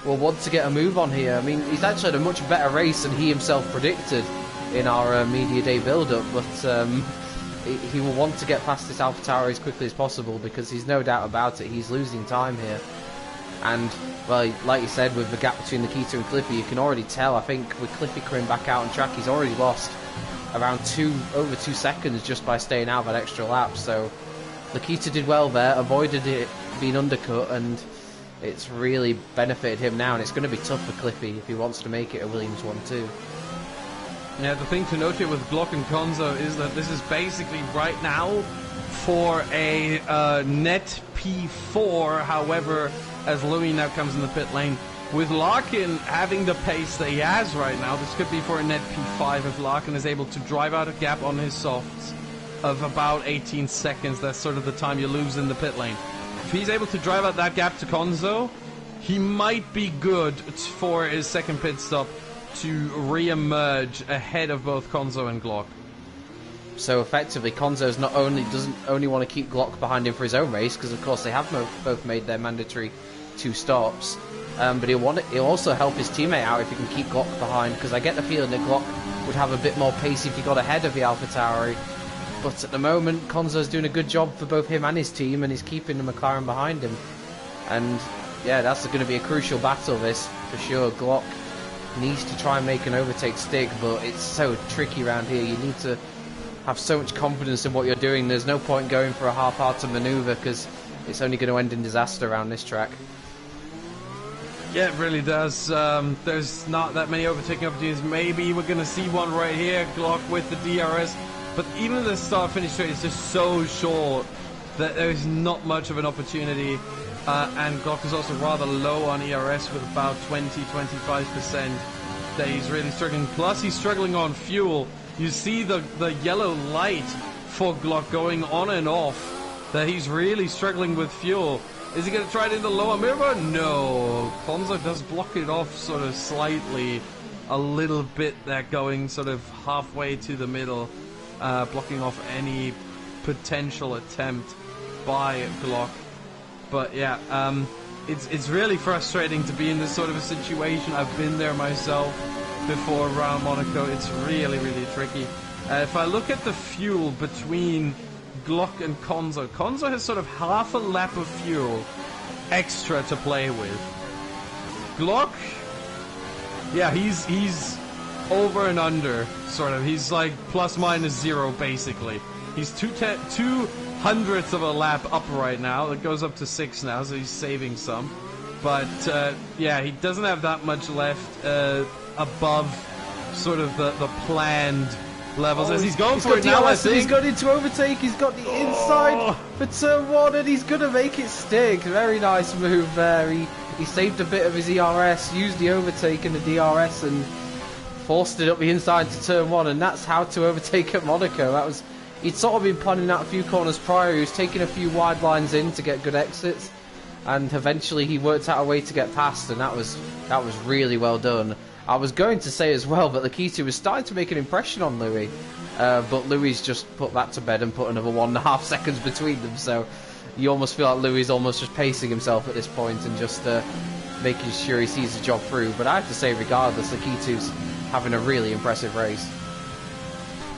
will want to get a move on here. I mean, he's actually had a much better race than he himself predicted in our media day build-up, but he will want to get past this AlphaTauri as quickly as possible, because he's no doubt about it, he's losing time here. And, well, like you said, with the gap between Nikita and Cliffy, you can already tell, I think, with Cliffy coming back out on track, he's already lost around over 2 seconds just by staying out that extra lap. So Nikita did well there, avoided it being undercut, and it's really benefited him now, and it's going to be tough for Cliffy if he wants to make it a Williams 1-2. Yeah, the thing to note here with Glock and Konzo is that this is basically right now for a net P4. However, as Louis now comes in the pit lane, with Larkin having the pace that he has right now, this could be for a net P5 if Larkin is able to drive out a gap on his softs of about 18 seconds. That's sort of the time you lose in the pit lane. If he's able to drive out that gap to Konzo, he might be good for his second pit stop to re-emerge ahead of both Konzo and Glock. So effectively, Konzo's doesn't only want to keep Glock behind him for his own race, because of course they have both made their mandatory 2 stops. But he'll also help his teammate out if he can keep Glock behind, because I get the feeling that Glock would have a bit more pace if he got ahead of the AlphaTauri. But at the moment, Konzo's doing a good job for both him and his team, and he's keeping the McLaren behind him. And yeah, that's going to be a crucial battle, this, for sure. Glock needs to try and make an overtake stick, but it's so tricky around here. You need to have so much confidence in what you're doing. There's no point going for a half-hearted maneuver because it's only going to end in disaster around this track. Yeah, it really does. There's not that many overtaking opportunities. Maybe we're going to see one right here, Glock with the DRS. But even the start-finish straight is just so short that there's not much of an opportunity. And Glock is also rather low on ERS with about 20-25% that he's really struggling. Plus, he's struggling on fuel. You see the yellow light for Glock going on and off, that he's really struggling with fuel. Is he going to try it in the lower mirror? No. Konzo does block it off sort of slightly, a little bit there, going sort of halfway to the middle, blocking off any potential attempt by Glock. But yeah, it's really frustrating to be in this sort of a situation. I've been there myself before around Monaco. It's really, really tricky. If I look at the fuel between Glock and Konzo, Konzo has sort of half a lap of fuel extra to play with. Glock, yeah, he's over and under, sort of. He's like plus minus 0, basically. He's 2/100ths of a lap up right now. It goes up to 6 now, so he's saving some. But yeah, he doesn't have that much left above sort of the planned levels. As he's going for it now, I think. He's got into overtake. He's got the inside for turn 1, and he's going to make it stick. Very nice move there. He saved a bit of his ERS, used the overtake and the DRS, and forced it up the inside to turn 1. And that's how to overtake at Monaco. That was. He'd sort of been planning out a few corners prior. He was taking a few wide lines in to get good exits, and eventually he worked out a way to get past, and that was really well done. I was going to say as well, but Lakitu was starting to make an impression on Louis, but Louis just put that to bed and put another 1.5 seconds between them. So you almost feel like Louis is almost just pacing himself at this point and just making sure he sees the job through. But I have to say, regardless, Lakitu's having a really impressive race.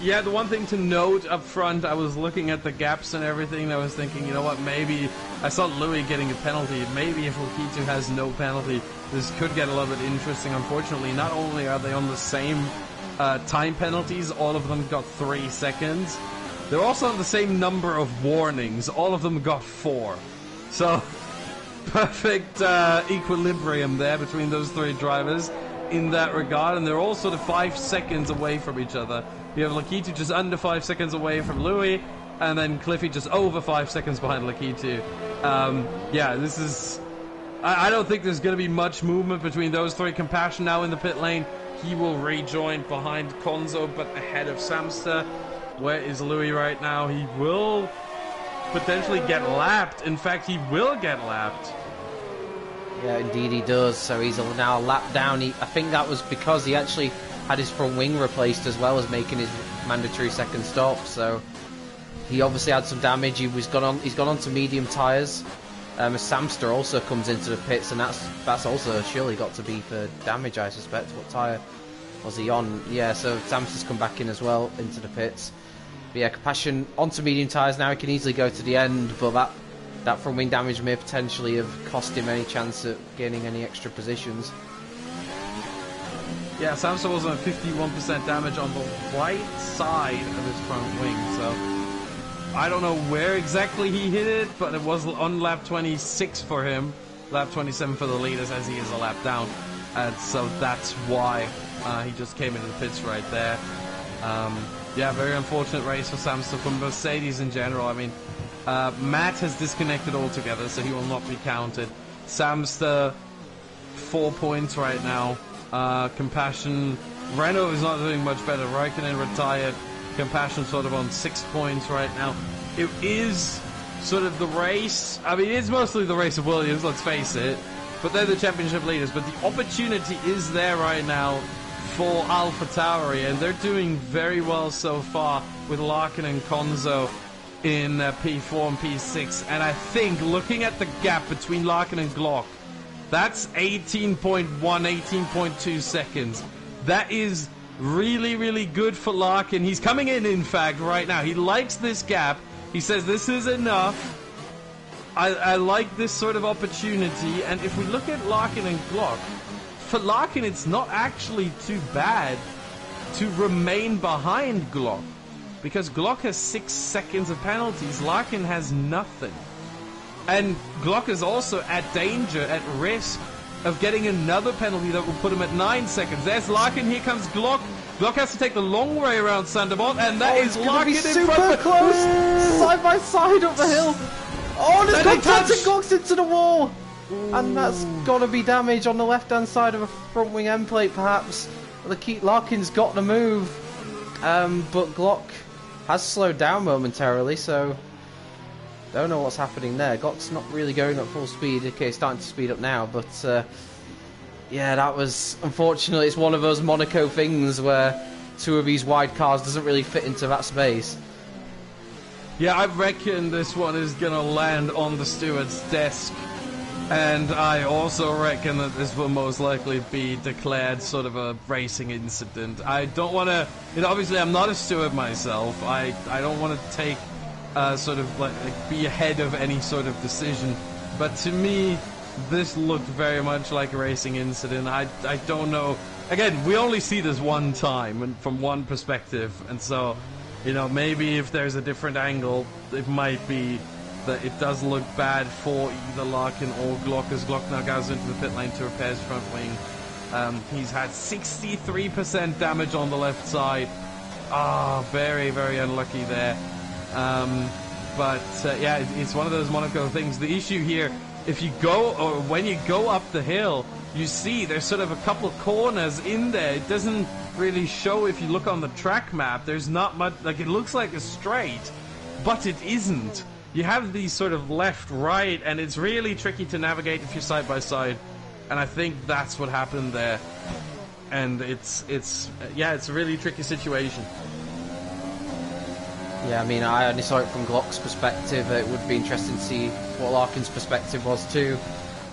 Yeah, the one thing to note up front, I was looking at the gaps and everything, and I was thinking, you know what, maybe I saw Louis getting a penalty. Maybe if Lakitu has no penalty, this could get a little bit interesting. Unfortunately, not only are they on the same time penalties, all of them got 3 seconds, they're also on the same number of warnings. All of them got 4. So, perfect equilibrium there between those 3 drivers in that regard, and they're all sort of 5 seconds away from each other. You have Lakitu just under 5 seconds away from Louis, and then Cliffy just over 5 seconds behind Lakitu. Yeah, this is... I don't think there's going to be much movement between those 3. Compassion now in the pit lane. He will rejoin behind Konzo, but ahead of Samster. Where is Louis right now? He will potentially get lapped. In fact, he will get lapped. Yeah, indeed he does. So he's now a lap down. I think that was because he actually had his front wing replaced as well as making his mandatory second stop. So he obviously had some damage. He's gone on to medium tyres. Samster also comes into the pits, and that's also surely got to be for damage, I suspect. What tyre was he on? Yeah, so Samster's come back in as well into the pits. But yeah, Compassion onto medium tyres now. He can easily go to the end, but that front wing damage may potentially have cost him any chance at gaining any extra positions. Yeah, Samster was on 51% damage on the right side of his front wing, so I don't know where exactly he hit it, but it was on lap 26 for him, lap 27 for the leaders, as he is a lap down, and so that's why he just came into the pits right there. Yeah, very unfortunate race for Samster, for Mercedes in general. I mean, Matt has disconnected altogether, so he will not be counted. Samster, 4 points right now. Compassion, Renault is not doing much better. Raikkonen retired. Compassion sort of on 6 points right now. It is sort of the race. I mean, it's mostly the race of Williams, let's face it. But they're the championship leaders. But the opportunity is there right now for AlphaTauri, and they're doing very well so far with Larkin and Konzo in P4 and P6. And I think, looking at the gap between Larkin and Glock, that's 18.1, 18.2 seconds. That is really, really good for Larkin. He's coming in fact, right now. He likes this gap. He says, this is enough. I like this sort of opportunity. And if we look at Larkin and Glock, for Larkin, it's not actually too bad to remain behind Glock, because Glock has 6 seconds of penalties, Larkin has nothing. And Glock is also at danger, at risk of getting another penalty that will put him at 9 seconds. There's Larkin, here comes Glock. Glock has to take the long way around Sandermont, and that is Larkin in super front. close, side by side up the hill. Oh, and it's got Glock's into the wall. And that's got to be damage on the left-hand side of a front-wing end plate, perhaps. Larkin's got the move, but Glock has slowed down momentarily, so don't know what's happening there. Glock's not really going at full speed. Okay, starting to speed up now, but yeah, that was, unfortunately, it's one of those Monaco things where 2 of these wide cars doesn't really fit into that space. Yeah, I reckon this one is going to land on the steward's desk. And I also reckon that this will most likely be declared sort of a racing incident. I don't want to, obviously I'm not a steward myself. I don't want to take sort of like be ahead of any sort of decision. But to me, this looked very much like a racing incident. I don't know. Again, we only see this one time and from one perspective. And so, maybe if there's a different angle, it might be that it does look bad for either Larkin or Glock, as Glock now goes into the pit lane to repair his front wing. He's had 63% damage on the left side. Very, very unlucky there. Yeah, it's one of those Monaco things. The issue here, if you go, or when you go up the hill, you see there's sort of a couple of corners in there. It doesn't really show if you look on the track map. There's not much, like it looks like a straight, but it isn't. You have these sort of left, right, and it's really tricky to navigate if you're side by side. And I think that's what happened there. And it's a really tricky situation. Yeah, I mean, I only saw it from Glock's perspective. It would be interesting to see what Larkin's perspective was too.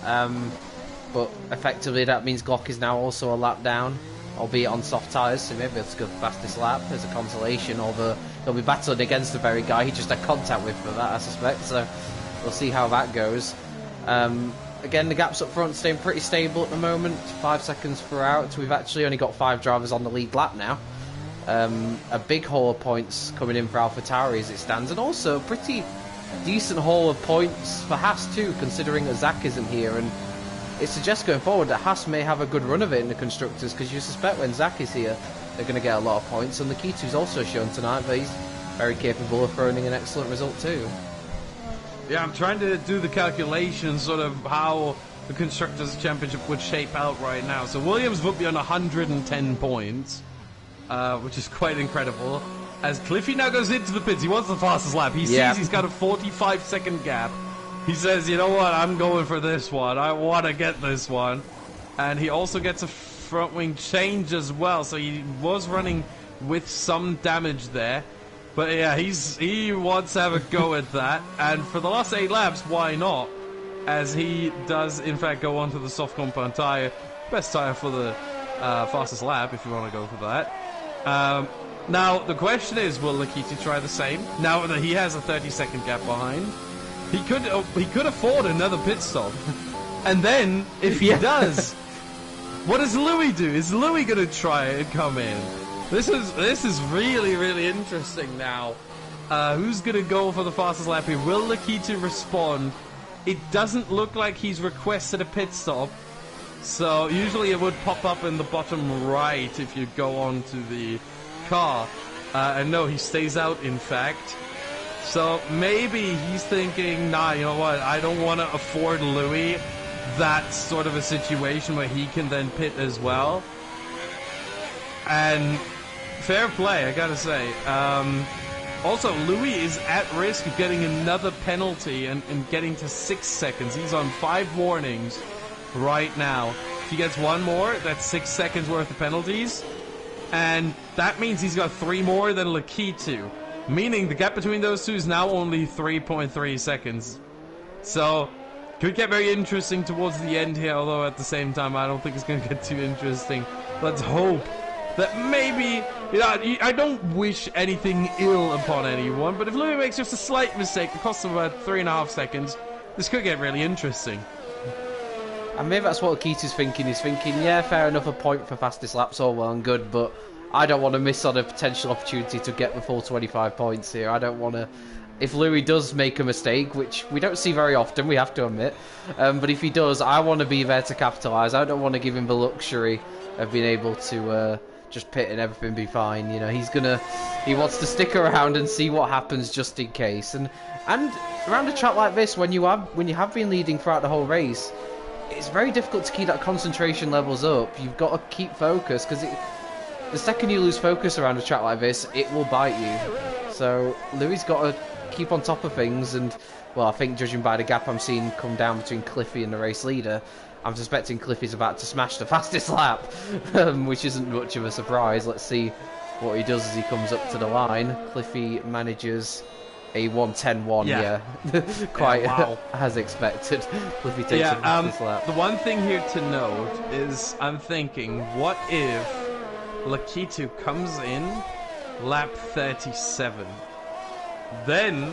But effectively, that means Glock is now also a lap down, albeit on soft tyres, so maybe it's the fastest lap as a consolation, although they'll be battling against the very guy he just had contact with for that, I suspect, so we'll see how that goes. Again, the gaps up front staying pretty stable at the moment, 5 seconds throughout. We've actually only got 5 drivers on the lead lap now. A big haul of points coming in for AlphaTauri as it stands, and also a pretty decent haul of points for Haas too, considering that Zach isn't here, and it suggests going forward that Haas may have a good run of it in the Constructors, because you suspect when Zach is here they're going to get a lot of points, and Nikitu's also shown tonight that he's very capable of throwing in an excellent result too. Yeah, I'm trying to do the calculations, sort of how the Constructors' Championship would shape out right now. So Williams would be on 110 points, which is quite incredible. As Cliffy now goes into the pits, he wants the fastest lap. He sees he's got a 45-second gap. He says, you know what, I'm going for this one. I want to get this one. And he also gets a front wing change as well. So he was running with some damage there. But yeah, he wants to have a go at that. And for the last 8 laps, why not? As he does, in fact, go onto the soft compound tyre. Best tyre for the fastest lap, if you want to go for that. Now, the question is, will Nikiti try the same? Now that he has a 30-second gap behind. He could afford another pit stop. And then, if he does, what does Louis do? Is Louis going to try and come in? This is really, really interesting now. Who's going to go for the fastest lap here? Will Nikiti respond? It doesn't look like he's requested a pit stop. So, usually it would pop up in the bottom right if you go on to the car. And no, he stays out, in fact. So maybe he's thinking, nah, you know what, I don't want to afford Louis that sort of a situation where he can then pit as well. And fair play, I gotta say. Also, Louis is at risk of getting another penalty and getting to 6 seconds. He's on 5 warnings right now. If he gets one more, that's 6 seconds worth of penalties. And that means he's got 3 more than Lakitu. Meaning the gap between those two is now only 3.3 seconds. So, could get very interesting towards the end here, although at the same time I don't think it's going to get too interesting. Let's hope that maybe, I don't wish anything ill upon anyone, but if Louis makes just a slight mistake that costs him about 3.5 seconds, this could get really interesting. And maybe that's what Akita's thinking. He's thinking, yeah, fair enough, a point for fastest laps, all well and good, but I don't want to miss on a potential opportunity to get the full 25 points here. I don't want to... If Louis does make a mistake, which we don't see very often, we have to admit, but if he does, I want to be there to capitalise. I don't want to give him the luxury of being able to just pit and everything be fine. You know, he wants to stick around and see what happens just in case. And around a track like this, when you have been leading throughout the whole race, it's very difficult to keep that concentration levels up. You've got to keep focus, because the second you lose focus around a track like this, it will bite you. So Louis got to keep on top of things, and well, I think judging by the gap I'm seeing come down between Cliffy and the race leader, I'm suspecting Cliffy's about to smash the fastest lap, which isn't much of a surprise. Let's see what he does as he comes up to the line. Cliffy manages a 1:10.1, yeah. Quite wow. As expected. Cliffy takes the fastest lap. The one thing here to note is I'm thinking, what if Lakitu comes in lap 37, then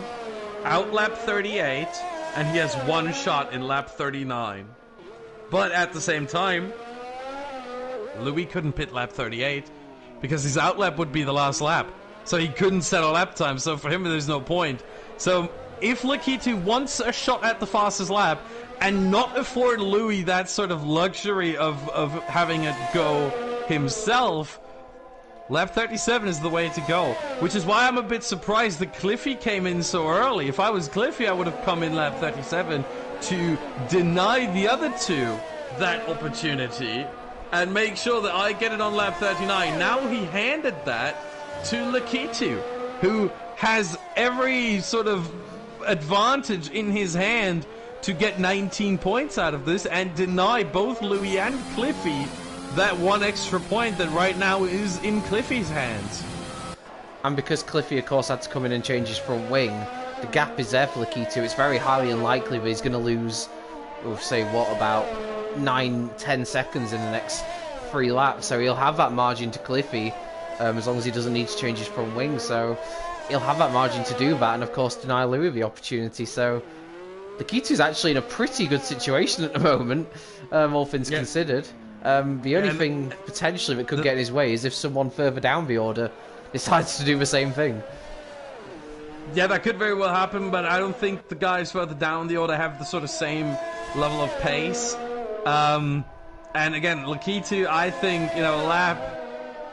out lap 38, and he has one shot in lap 39. But at the same time, Louis couldn't pit lap 38 because his out lap would be the last lap. So he couldn't settle lap time, so for him there's no point. So if Lakitu wants a shot at the fastest lap and not afford Louis that sort of luxury of having it go himself, lap 37 is the way to go. Which is why I'm a bit surprised that Cliffy came in so early. If I was Cliffy, I would have come in lap 37 to deny the other two that opportunity and make sure that I get it on lap 39. Now he handed that to Lakitu, who has every sort of advantage in his hand to get 19 points out of this and deny both Louis and Cliffy that one extra point that right now is in Cliffy's hands. And because Cliffy, of course, had to come in and change his front wing, the gap is there for Lakitu. It's very highly unlikely that he's going to lose, we'll say, what, about 9-10 seconds in the next 3 laps. So he'll have that margin to Cliffy, as long as he doesn't need to change his front wing. So he'll have that margin to do that, and of course deny Louis the opportunity. So Lakitu's actually in a pretty good situation at the moment, all things considered. The only thing potentially that could get in his way is if someone further down the order decides to do the same thing. Yeah, that could very well happen, but I don't think the guys further down the order have the sort of same level of pace. And again, Lakitu, I think, lap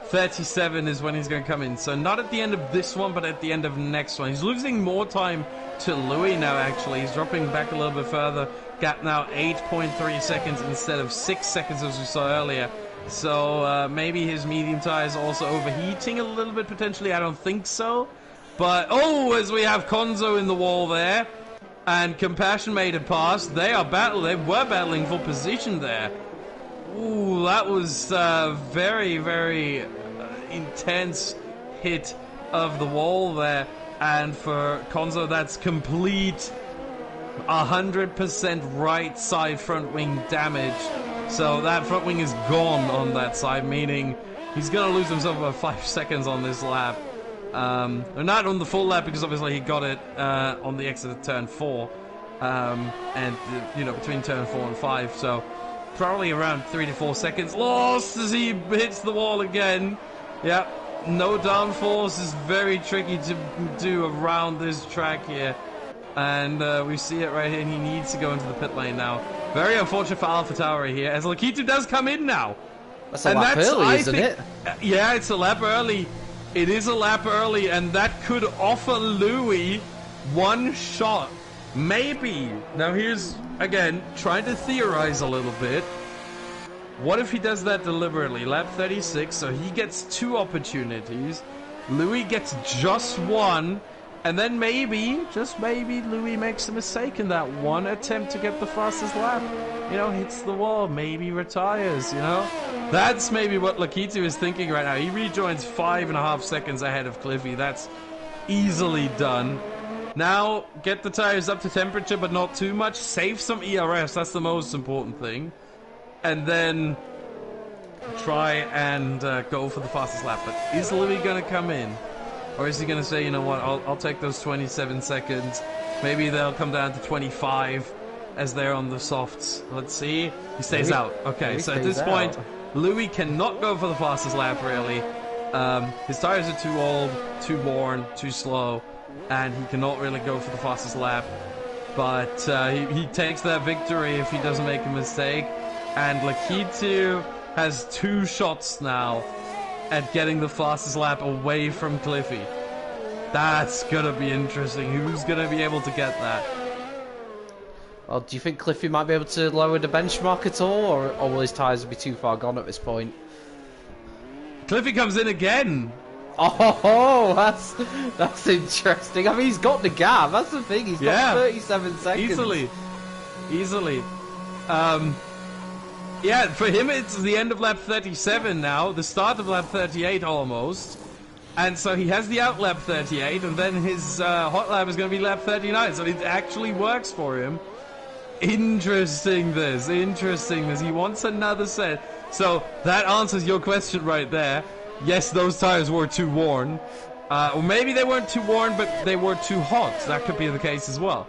37 is when he's going to come in. So not at the end of this one, but at the end of next one. He's losing more time to Louis now, actually. He's dropping back a little bit further. Gap now 8.3 seconds instead of 6 seconds as we saw earlier. So maybe his medium tire is also overheating a little bit potentially. I don't think so. But, as we have Konzo in the wall there, and Compassion made it past, they were battling for position there. Ooh, that was very, very intense hit of the wall there. And for Konzo, that's complete 100% right side front wing damage. So that front wing is gone on that side, meaning he's going to lose himself about 5 seconds on this lap. Not on the full lap, because obviously he got it on the exit of turn 4, and between turn 4 and 5, so probably around 3 to 4 seconds lost as he hits the wall again. Yeah, no downforce is very tricky to do around this track here, and we see it right here, and he needs to go into the pit lane now. Very unfortunate for AlphaTauri here, as Lakitu does come in now. That's a lap early, isn't it? Yeah, it's a lap early. It is a lap early, and that could offer Louis one shot. Maybe. Now here's, again, trying to theorize a little bit. What if he does that deliberately? Lap 36, so he gets 2 opportunities. Louis gets just 1. And then maybe, just maybe, Louis makes a mistake in that one attempt to get the fastest lap. Hits the wall, maybe retires, That's maybe what Lakitu is thinking right now. He rejoins 5.5 seconds ahead of Cliffy. That's easily done. Now, get the tires up to temperature, but not too much. Save some ERS, that's the most important thing. And then try and go for the fastest lap. But is Louis going to come in? Or is he going to say, you know what, I'll take those 27 seconds. Maybe they'll come down to 25. as they're on the softs. Let's see. He stays Louis, out. Okay, Louis so at stays this point, out. Louis cannot go for the fastest lap, really. His tires are too old, too worn, too slow, and he cannot really go for the fastest lap. But he takes that victory if he doesn't make a mistake. And Lakitu has 2 shots now at getting the fastest lap away from Cliffy. That's gonna be interesting. Who's gonna be able to get that? Well, do you think Cliffy might be able to lower the benchmark at all, or will his tyres be too far gone at this point? Cliffy comes in again. Oh, that's interesting. I mean, he's got the gap. That's the thing. He's got 37 seconds. Easily. Yeah, for him it's the end of lap 37 now, the start of lap 38 almost. And so he has the out lap 38, and then his hot lap is going to be lap 39, so it actually works for him. Interesting this. He wants another set. So that answers your question right there. Yes, those tires were too worn. Or maybe they weren't too worn, but they were too hot. That could be the case as well.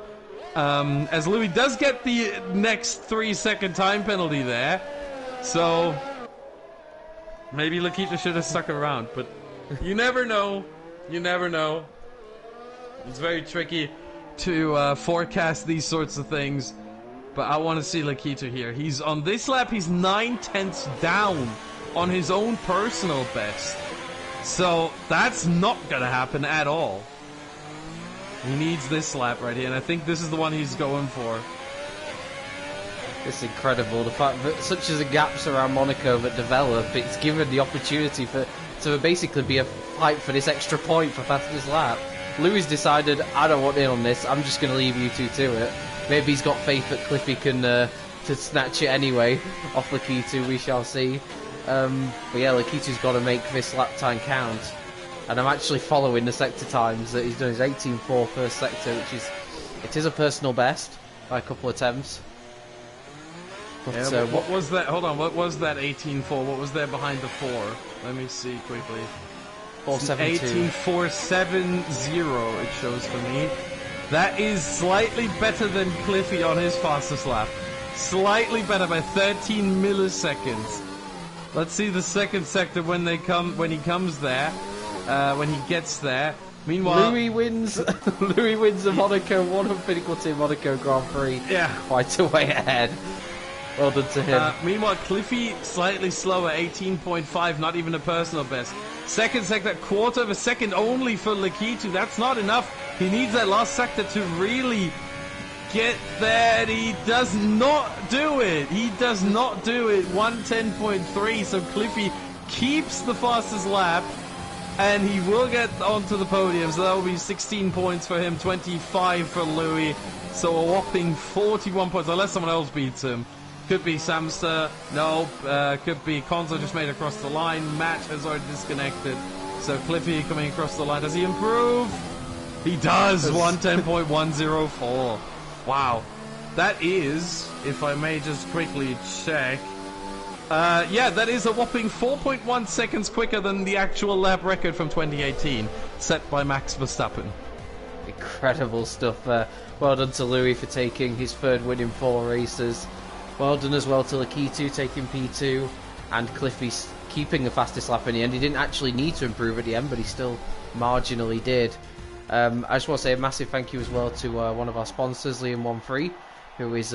As Louis does get the next 3-second time penalty there. So maybe Lakitu should have stuck around, but you never know. It's very tricky to forecast these sorts of things. But I want to see Lakitu here. He's on this lap, he's 9/10 down on his own personal best. So that's not going to happen at all. He needs this lap right here, and I think this is the one he's going for. It's incredible. The fact that such as the gaps around Monaco that develop, it's given the opportunity to basically be a fight for this extra point for fastest lap. Louis decided, I don't want in on this, I'm just going to leave you two to it. Maybe he's got faith that Cliffy can to snatch it anyway off Lakitu, we shall see. But yeah, Lakitu's got to make this lap time count. And I'm actually following the sector times that he's done. His 18.4 first sector, it is a personal best by a couple of attempts. But, yeah, what was that? Hold on, what was that 18.4? What was there behind the 4? Let me see quickly. 4.72. 18.470 it shows for me. That is slightly better than Cliffy on his fastest lap. Slightly better by 13 milliseconds. Let's see the second sector when he comes there. When he gets there. Meanwhile, Louis wins. Louis wins the Monaco 1 Pinnacle Team Monaco Grand Prix. Yeah, quite a way ahead. Well done to him. Meanwhile, Cliffy slightly slower, 18.5, not even a personal best. Second sector, 1/4 of a second only for Lakitu. That's not enough. He needs that last sector to really get there. He does not do it. 1:10.3. So Cliffy keeps the fastest lap. And he will get onto the podium, so that will be 16 points for him, 25 for Louis. So a whopping 41 points, unless someone else beats him. Could be Samster, no, could be Konzo just made across the line. Matt has already disconnected. So Cliffy coming across the line. Does he improve? He does, 1:10.104. Wow. That is, if I may just quickly check, yeah, that is a whopping 4.1 seconds quicker than the actual lap record from 2018, set by Max Verstappen. Incredible stuff there. Well done to Louis for taking his 3rd win in 4 races. Well done as well to Lakitu taking P2, and Cliffy's keeping the fastest lap in the end. He didn't actually need to improve at the end, but he still marginally did. I just want to say a massive thank you as well to one of our sponsors, Liam13, who is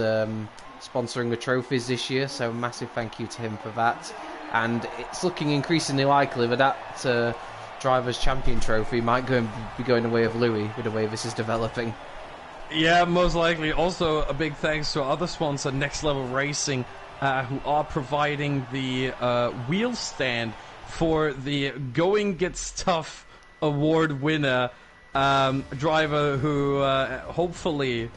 sponsoring the trophies this year, so massive thank you to him for that. And it's looking increasingly likely that Drivers' Champion trophy might be going the way of Louis with the way this is developing. Yeah, most likely. Also, a big thanks to our other sponsor, Next Level Racing, who are providing the wheel stand for the Going Gets Tough award winner, driver who hopefully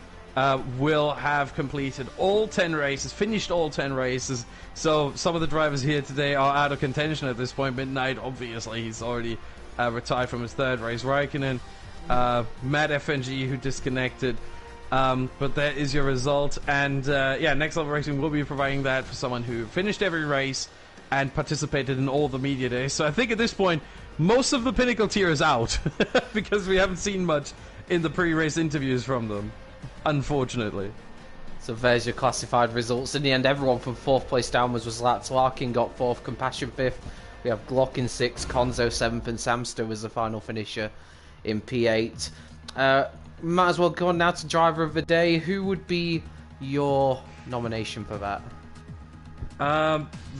will have completed all 10 races, finished all 10 races. So some of the drivers here today are out of contention at this point. Midnight, obviously, he's already retired from his 3rd race. Raikkonen, Matt FNG, who disconnected. But that is your result. And yeah, Next Level Racing will be providing that for someone who finished every race and participated in all the media days. So I think at this point, most of the Pinnacle tier is out because we haven't seen much in the pre-race interviews from them. Unfortunately. So there's your classified results. In the end, everyone from 4th place downwards was lapped. Larkin got 4th, Compassion 5th. We have Glock in 6th, Konzo 7th, and Samster was the final finisher in P8. Might as well go on now to Driver of the Day. Who would be your nomination for that?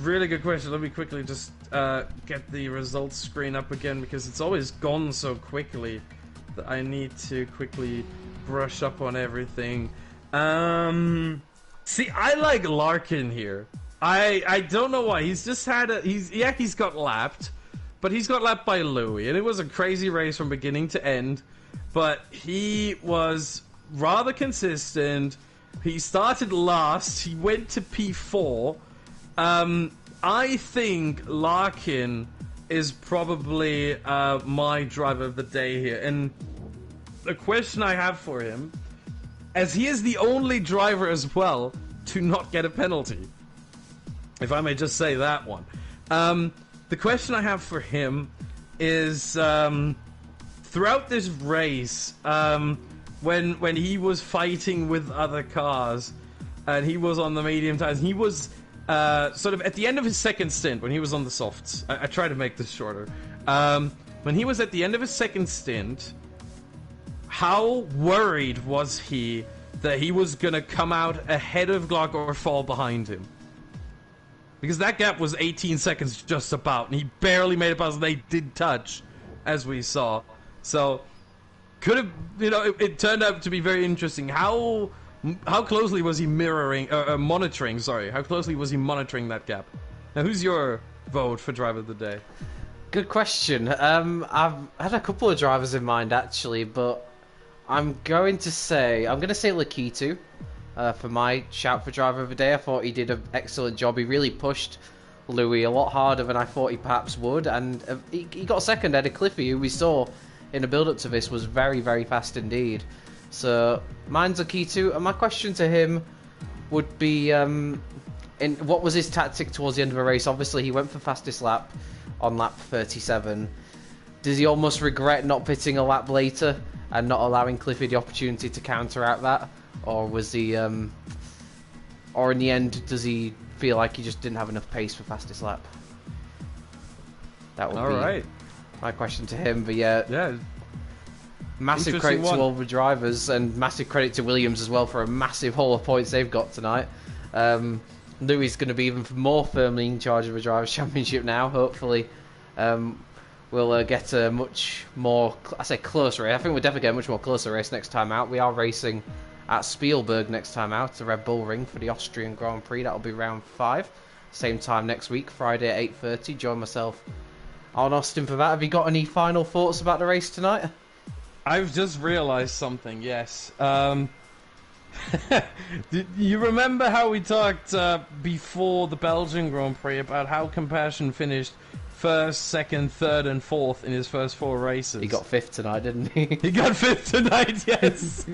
Really good question. Let me quickly just get the results screen up again, because it's always gone so quickly that I need to quickly brush up on everything. See, I like Larkin here. I don't know why. He's just had he's got lapped, but he's got lapped by Louis, and it was a crazy race from beginning to end. But he was rather consistent. He started last. He went to P4. I think Larkin is probably my driver of the day here. And the question I have for him, as he is the only driver as well to not get a penalty, if I may just say that one. The question I have for him is, throughout this race, when he was fighting with other cars, and he was on the medium tires, he was sort of at the end of his second stint, when he was on the softs. I try to make this shorter. When he was at the end of his second stint, how worried was he that he was going to come out ahead of Glock or fall behind him? Because that gap was 18 seconds just about, and he barely made it past. They did touch, as we saw. So, could have, it turned out to be very interesting. How closely was he monitoring? Sorry, how closely was he monitoring that gap? Now, who's your vote for driver of the day? Good question. I've had a couple of drivers in mind actually, but I'm going to say Lakitu for my shout for driver of the day. I thought he did an excellent job. He really pushed Louis a lot harder than I thought he perhaps would, and he got second ahead of Cliffy, who we saw in the build-up to this was very, very fast indeed. So mine's Lakitu, and my question to him would be, what was his tactic towards the end of the race? Obviously, he went for fastest lap on lap 37. Does he almost regret not pitting a lap later and not allowing Cliffy the opportunity to counteract that? Or was he, or in the end, does he feel like he just didn't have enough pace for fastest lap? That would be my question to him. But yeah. Massive credit to all the drivers, and massive credit to Williams as well for a massive haul of points they've got tonight. Louis is going to be even more firmly in charge of the Drivers' Championship now, hopefully. We'll get a much more, closer race. I think we'll definitely get a much more closer race next time out. We are racing at Spielberg next time out, the Red Bull Ring for the Austrian Grand Prix. That'll be round 5. Same time next week, Friday at 8:30. Join myself on Austin for that. Have you got any final thoughts about the race tonight? I've just realized something, yes. You remember how we talked before the Belgian Grand Prix about how Compassion finished 1st, 2nd, 3rd, and 4th in his first 4 races? He got 5th tonight, didn't he? He got 5th tonight, yes.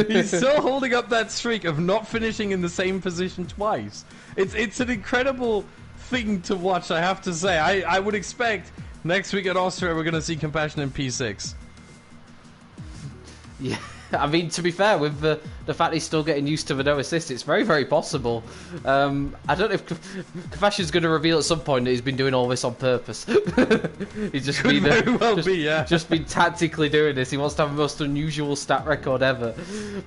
He's still holding up that streak of not finishing in the same position twice. It's an incredible thing to watch, I have to say. I would expect next week at Austria we're going to see Compassion in P6. Yeah, I mean, to be fair, with the fact he's still getting used to the no assist, it's very, very possible. I don't know if Compassion's going to reveal at some point that he's been doing all this on purpose. He's just just been tactically doing this. He wants to have the most unusual stat record ever.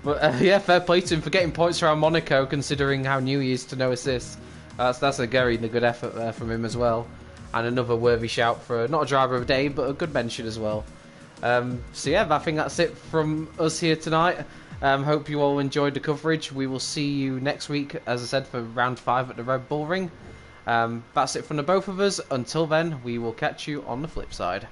But yeah, fair play to him for getting points around Monaco, considering how new he is to no assists. That's a very good effort there from him as well. And another worthy shout for not a driver of the day, but a good mention as well. So yeah, I think that's it from us here tonight. Hope you all enjoyed the coverage. We will see you next week, as I said, for round 5 at the Red Bull Ring. That's it from the both of us. Until then, we will catch you on the flip side.